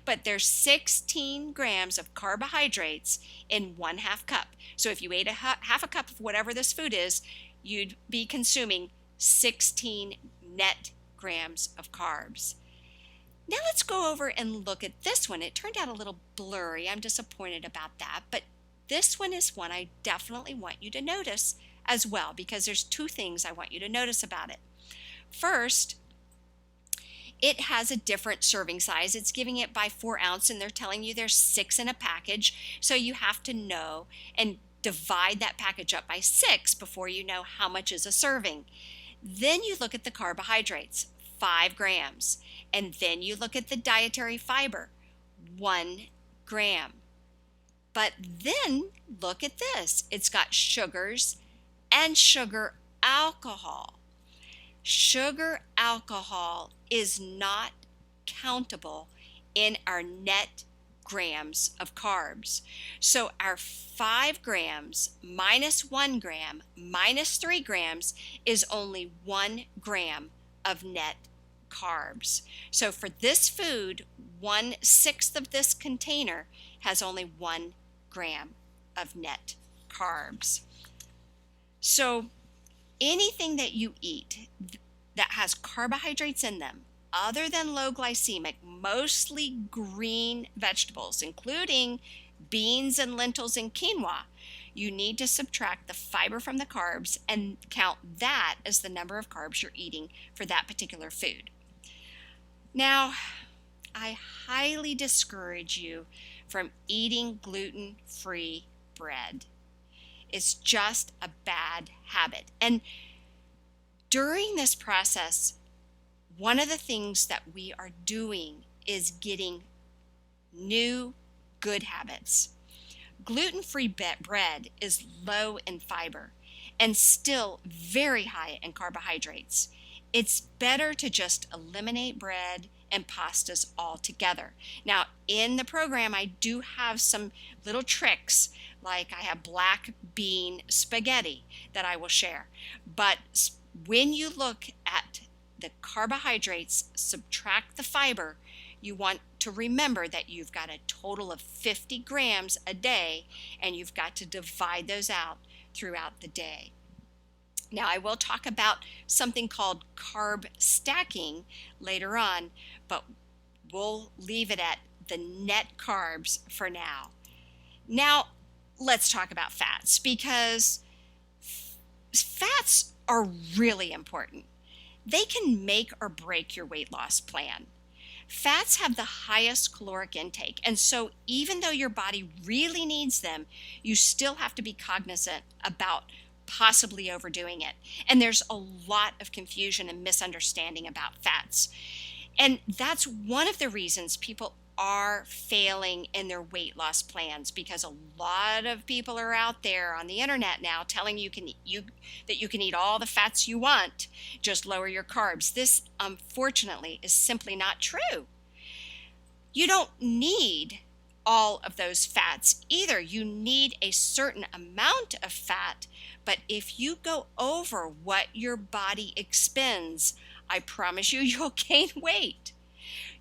but there's 16 grams of carbohydrates in 1/2 cup. So if you ate 1/2 cup of whatever this food is, you'd be consuming 16 net grams of carbs. Now let's go over and look at this one. It turned out a little blurry. I'm disappointed about that, but this one is one I definitely want you to notice as well, because there's 2 things I want you to notice about it. First, it has a different serving size. It's giving it by 4 ounce, and they're telling you there's 6 in a package, so you have to know and divide that package up by 6 before you know how much is a serving. Then you look at the carbohydrates, 5 grams. And then you look at the dietary fiber, 1 gram. But then look at this. It's got sugars and sugar alcohol. Sugar alcohol is not countable in our net grams of carbs. So our 5 grams minus 1 gram minus 3 grams is only 1 gram of net carbs. So for this food, 1/6 of this container has only 1 gram of net carbs. So anything that you eat that has carbohydrates in them, other than low glycemic, mostly green vegetables, including beans and lentils and quinoa, you need to subtract the fiber from the carbs and count that as the number of carbs you're eating for that particular food. Now, I highly discourage you from eating gluten-free bread. It's just a bad habit. And during this process, one of the things that we are doing is getting new good habits. Gluten-free bread is low in fiber and still very high in carbohydrates. It's better to just eliminate bread and pastas altogether. Now, in the program, I do have some little tricks, like I have black bean spaghetti that I will share. But when you look at the carbohydrates, subtract the fiber, you want to remember that you've got a total of 50 grams a day, and you've got to divide those out throughout the day. Now, I will talk about something called carb stacking later on, but we'll leave it at the net carbs for now. Now, let's talk about fats, because fats are really important. They can make or break your weight loss plan. Fats have the highest caloric intake, and so even though your body really needs them, you still have to be cognizant about possibly overdoing it. And there's a lot of confusion and misunderstanding about fats. And that's one of the reasons people are failing in their weight loss plans, because a lot of people are out there on the internet now telling you that you can eat all the fats you want, just lower your carbs. This, unfortunately, is simply not true. You don't need all of those fats either. You need a certain amount of fat, but if you go over what your body expends, I promise you, you'll gain weight.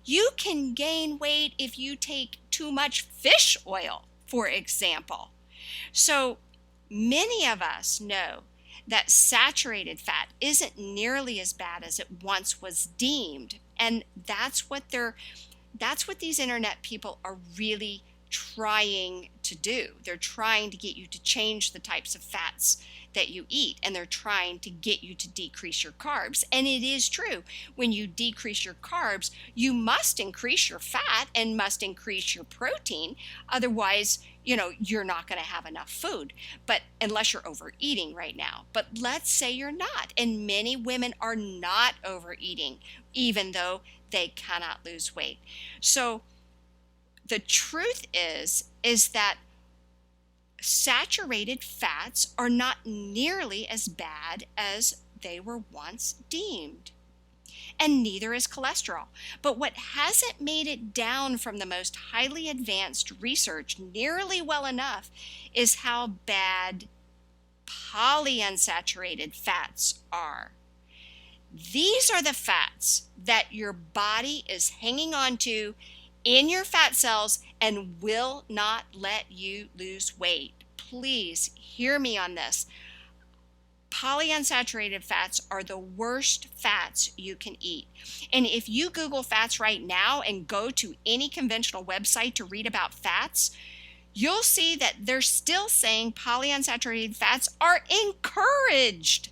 You can gain weight if you take too much fish oil, for example. So many of us know that saturated fat isn't nearly as bad as it once was deemed, and that's what these internet people are really trying to do. They're trying to get you to change the types of fats that you eat, and they're trying to get you to decrease your carbs. And it is true, when you decrease your carbs, you must increase your fat and must increase your protein. Otherwise, you're not going to have enough food, but unless you're overeating right now. But let's say you're not, and many women are not overeating, even though they cannot lose weight. So the truth is that saturated fats are not nearly as bad as they were once deemed. And neither is cholesterol. But what hasn't made it down from the most highly advanced research nearly well enough is how bad polyunsaturated fats are. These are the fats that your body is hanging on to in your fat cells and will not let you lose weight. Please hear me on this. Polyunsaturated fats are the worst fats you can eat. And if you Google fats right now and go to any conventional website to read about fats, you'll see that they're still saying polyunsaturated fats are encouraged.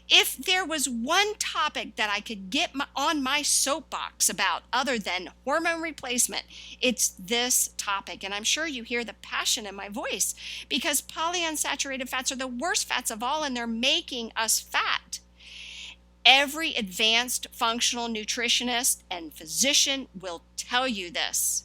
If there was one topic that I could get on my soapbox about other than hormone replacement, it's this topic. And I'm sure you hear the passion in my voice, because polyunsaturated fats are the worst fats of all, and they're making us fat. Every advanced functional nutritionist and physician will tell you this.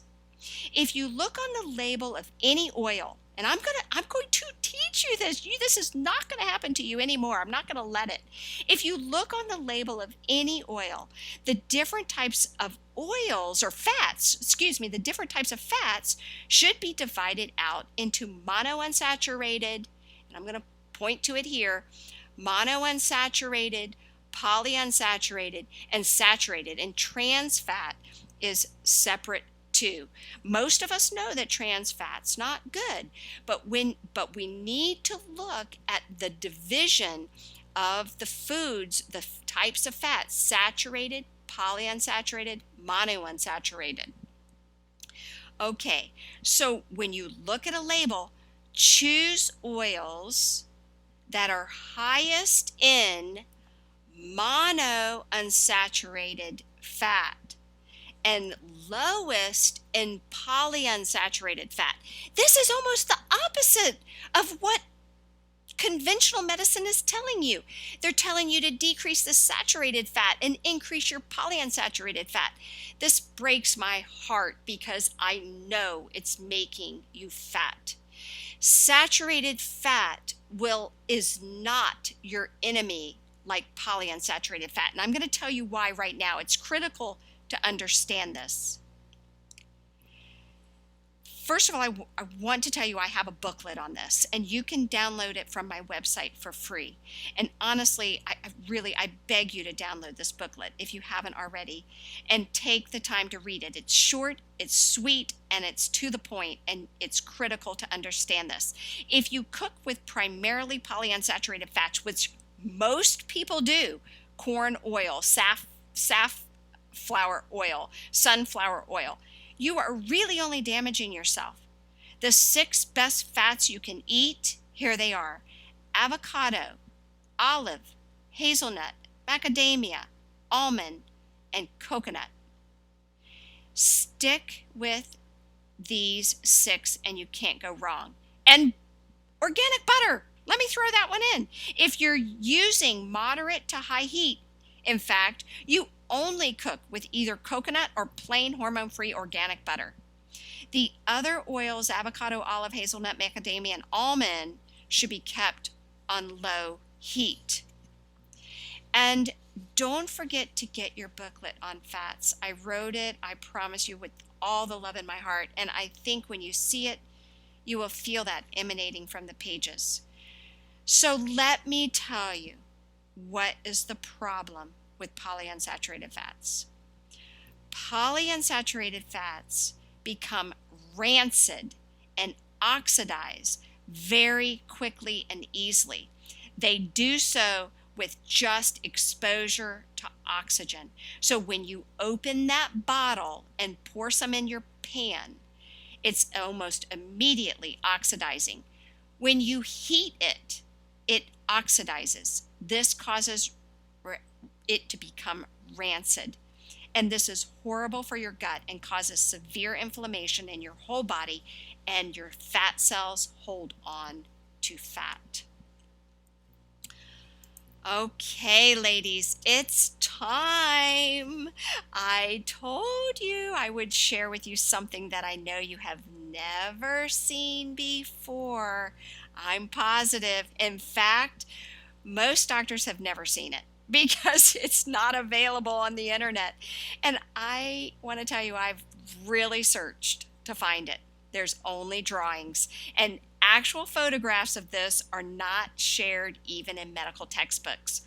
If you look on the label of any oil, and I'm going to teach you this. This is not going to happen to you anymore. I'm not going to let it. If you look on the label of any oil, the different types of oils or fats, the different types of fats should be divided out into monounsaturated, and I'm going to point to it here, monounsaturated, polyunsaturated, and saturated. And trans fat is separate too. Most of us know that trans fat's not good, but we need to look at the division of the foods, the types of fats: saturated, polyunsaturated, monounsaturated. Okay, so when you look at a label, choose oils that are highest in monounsaturated fat and lowest in polyunsaturated fat. This is almost the opposite of what conventional medicine is telling you. They're telling you to decrease the saturated fat and increase your polyunsaturated fat. This breaks my heart because I know it's making you fat. Saturated fat is not your enemy like polyunsaturated fat. And I'm going to tell you why right now. It's critical to understand this. First of all, I want to tell you I have a booklet on this, and you can download it from my website for free. And honestly, I beg you to download this booklet if you haven't already, and take the time to read it. It's short, it's sweet, and it's to the point, and it's critical to understand this. If you cook with primarily polyunsaturated fats, which most people do, corn oil, safflower oil, sunflower oil, you are really only damaging yourself. The 6 best fats you can eat, here they are: avocado, olive, hazelnut, macadamia, almond, and coconut. Stick with these 6 and you can't go wrong. And organic butter, let me throw that one in. If you're using moderate to high heat, in fact, you only cook with either coconut or plain hormone-free organic butter. The other oils, avocado, olive, hazelnut, macadamia, and almond, should be kept on low heat. And don't forget to get your booklet on fats. I wrote it, I promise you, with all the love in my heart. And I think when you see it, you will feel that emanating from the pages. So let me tell you, what is the problem with polyunsaturated fats? Polyunsaturated fats become rancid and oxidize very quickly and easily. They do so with just exposure to oxygen. So when you open that bottle and pour some in your pan, it's almost immediately oxidizing. When you heat it, it oxidizes. This causes it to become rancid. And this is horrible for your gut and causes severe inflammation in your whole body, and your fat cells hold on to fat. Okay, ladies, it's time. I told you I would share with you something that I know you have never seen before. I'm positive. In fact, most doctors have never seen it because it's not available on the internet. And I want to tell you, I've really searched to find it. There's only drawings, and actual photographs of this are not shared even in medical textbooks.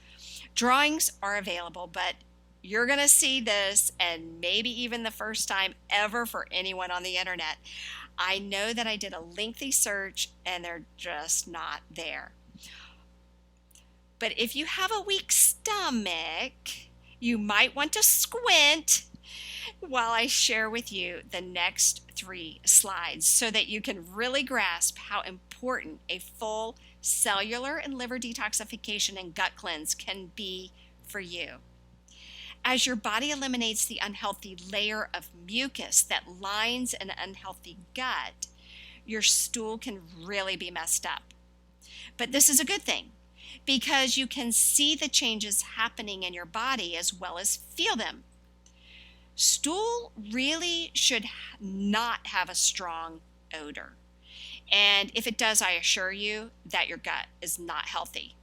Drawings are available, but you're going to see this, and maybe even the first time ever for anyone on the internet. I know that I did a lengthy search and they're just not there. But if you have a weak stomach, you might want to squint while I share with you the next 3 slides so that you can really grasp how important a full cellular and liver detoxification and gut cleanse can be for you. As your body eliminates the unhealthy layer of mucus that lines an unhealthy gut, your stool can really be messed up. But this is a good thing, because you can see the changes happening in your body as well as feel them. Stool really should not have a strong odor. And if it does, I assure you that your gut is not healthy.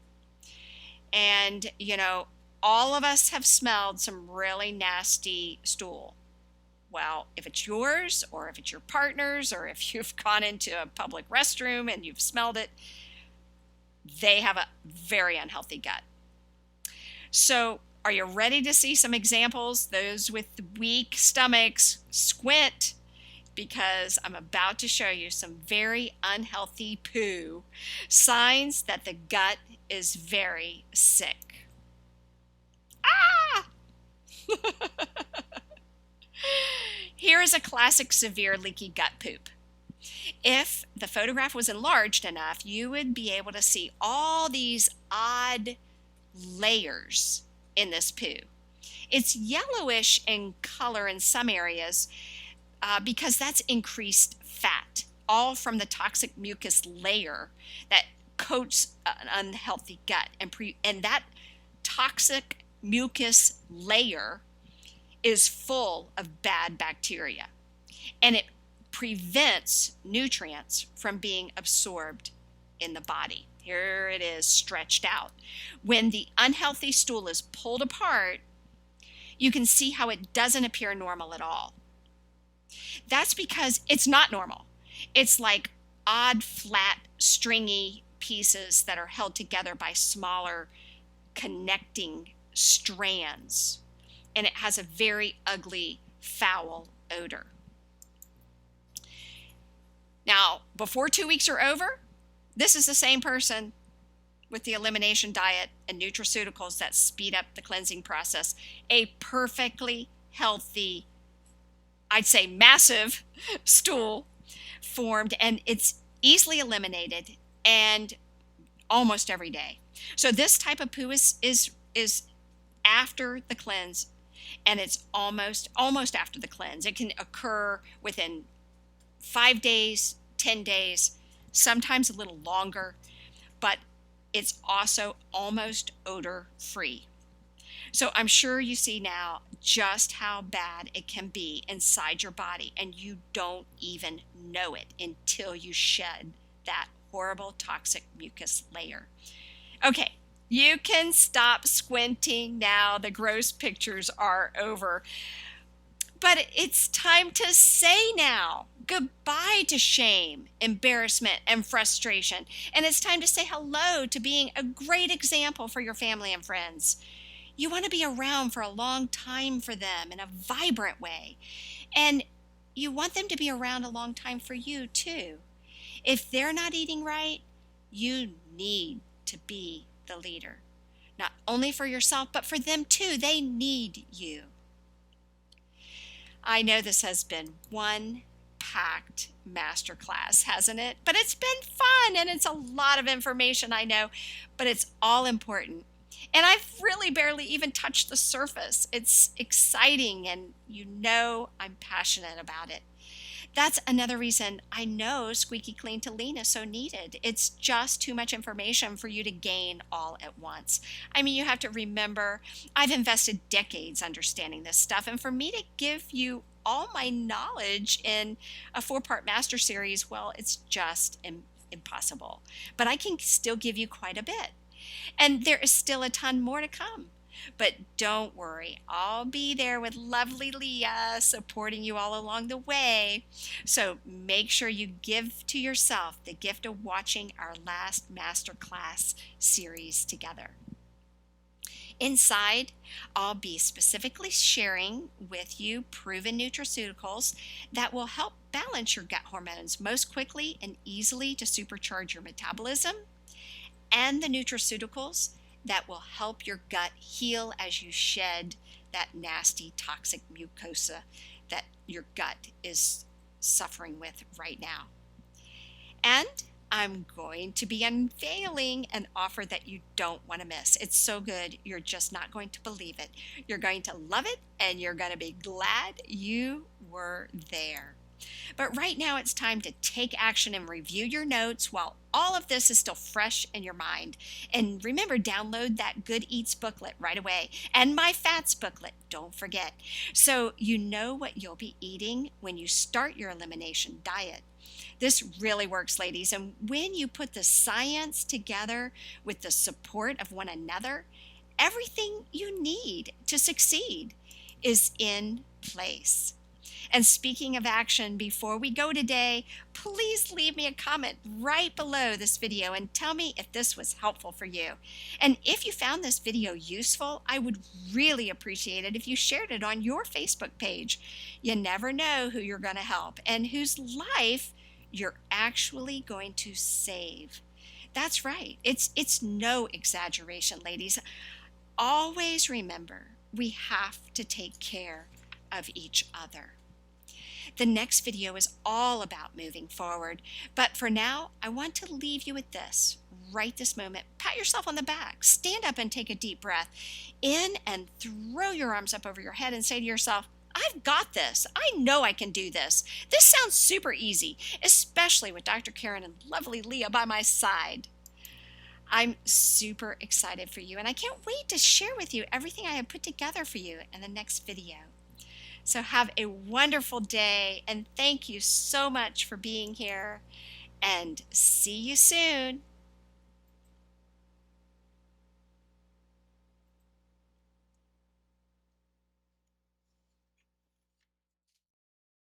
And, you know, all of us have smelled some really nasty stool. Well, if it's yours, or if it's your partner's, or if you've gone into a public restroom and you've smelled it, they have a very unhealthy gut. So, are you ready to see some examples? Those with weak stomachs, squint. because I'm about to show you some very unhealthy poo, signs that the gut is very sick. Ah! Here is a classic severe leaky gut poop. If the photograph was enlarged enough, you would be able to see all these odd layers in this poo. It's yellowish in color in some areas because that's increased fat, all from the toxic mucus layer that coats an unhealthy gut. And that toxic mucus layer is full of bad bacteria, and it prevents nutrients from being absorbed in the body. Here it is stretched out. When the unhealthy stool is pulled apart, you can see how it doesn't appear normal at all. That's because it's not normal. It's like odd, flat, stringy pieces that are held together by smaller connecting strands. And it has a very ugly, foul odor. Now, before 2 weeks are over, this is the same person with the elimination diet and nutraceuticals that speed up the cleansing process. A perfectly healthy, I'd say massive stool formed, and it's easily eliminated and almost every day. So this type of poo is after the cleanse, and it's almost after the cleanse. It can occur within 5 days, 10 days, sometimes a little longer, but it's also almost odor free. So I'm sure you see now just how bad it can be inside your body, and you don't even know it until you shed that horrible toxic mucus layer. Okay, you can stop squinting now. The gross pictures are over. But it's time to say now goodbye to shame, embarrassment, and frustration. And it's time to say hello to being a great example for your family and friends. You want to be around for a long time for them in a vibrant way. And you want them to be around a long time for you too. If they're not eating right, you need to be the leader. Not only for yourself, but for them too. They need you. I know this has been one packed masterclass, hasn't it? But it's been fun, and it's a lot of information, I know, but it's all important. And I've really barely even touched the surface. It's exciting, and you know I'm passionate about it. That's another reason I know Squeaky Clean to Lean is so needed. It's just too much information for you to gain all at once. I mean, you have to remember, I've invested decades understanding this stuff, and for me to give you all my knowledge in a 4-part master series, well, it's just impossible. But I can still give you quite a bit. And there is still a ton more to come. But don't worry, I'll be there with lovely Leah supporting you all along the way. So make sure you give to yourself the gift of watching our last masterclass series together. Inside, I'll be specifically sharing with you proven nutraceuticals that will help balance your gut hormones most quickly and easily to supercharge your metabolism, and the nutraceuticals that will help your gut heal as you shed that nasty toxic mucosa that your gut is suffering with right now. And I'm going to be unveiling an offer that you don't want to miss. It's so good, you're just not going to believe it. You're going to love it, and you're going to be glad you were there. But right now it's time to take action and review your notes while all of this is still fresh in your mind. And remember, download that Good Eats booklet right away, and my fats booklet, don't forget, so you know what you'll be eating when you start your elimination diet. This really works, ladies, and when you put the science together with the support of one another, everything you need to succeed is in place. And speaking of action, before we go today, please leave me a comment right below this video and tell me if this was helpful for you. And if you found this video useful, I would really appreciate it if you shared it on your Facebook page. You never know who you're going to help and whose life you're actually going to save. That's right. It's no exaggeration, ladies. Always remember, we have to take care of each other. The next video is all about moving forward, but for now, I want to leave you with this. Right this moment, pat yourself on the back, stand up and take a deep breath in and throw your arms up over your head and say to yourself, I've got this. I know I can do this. This sounds super easy, especially with Dr. Karen and lovely Leah by my side. I'm super excited for you, and I can't wait to share with you everything I have put together for you in the next video. So have a wonderful day, and thank you so much for being here, and see you soon.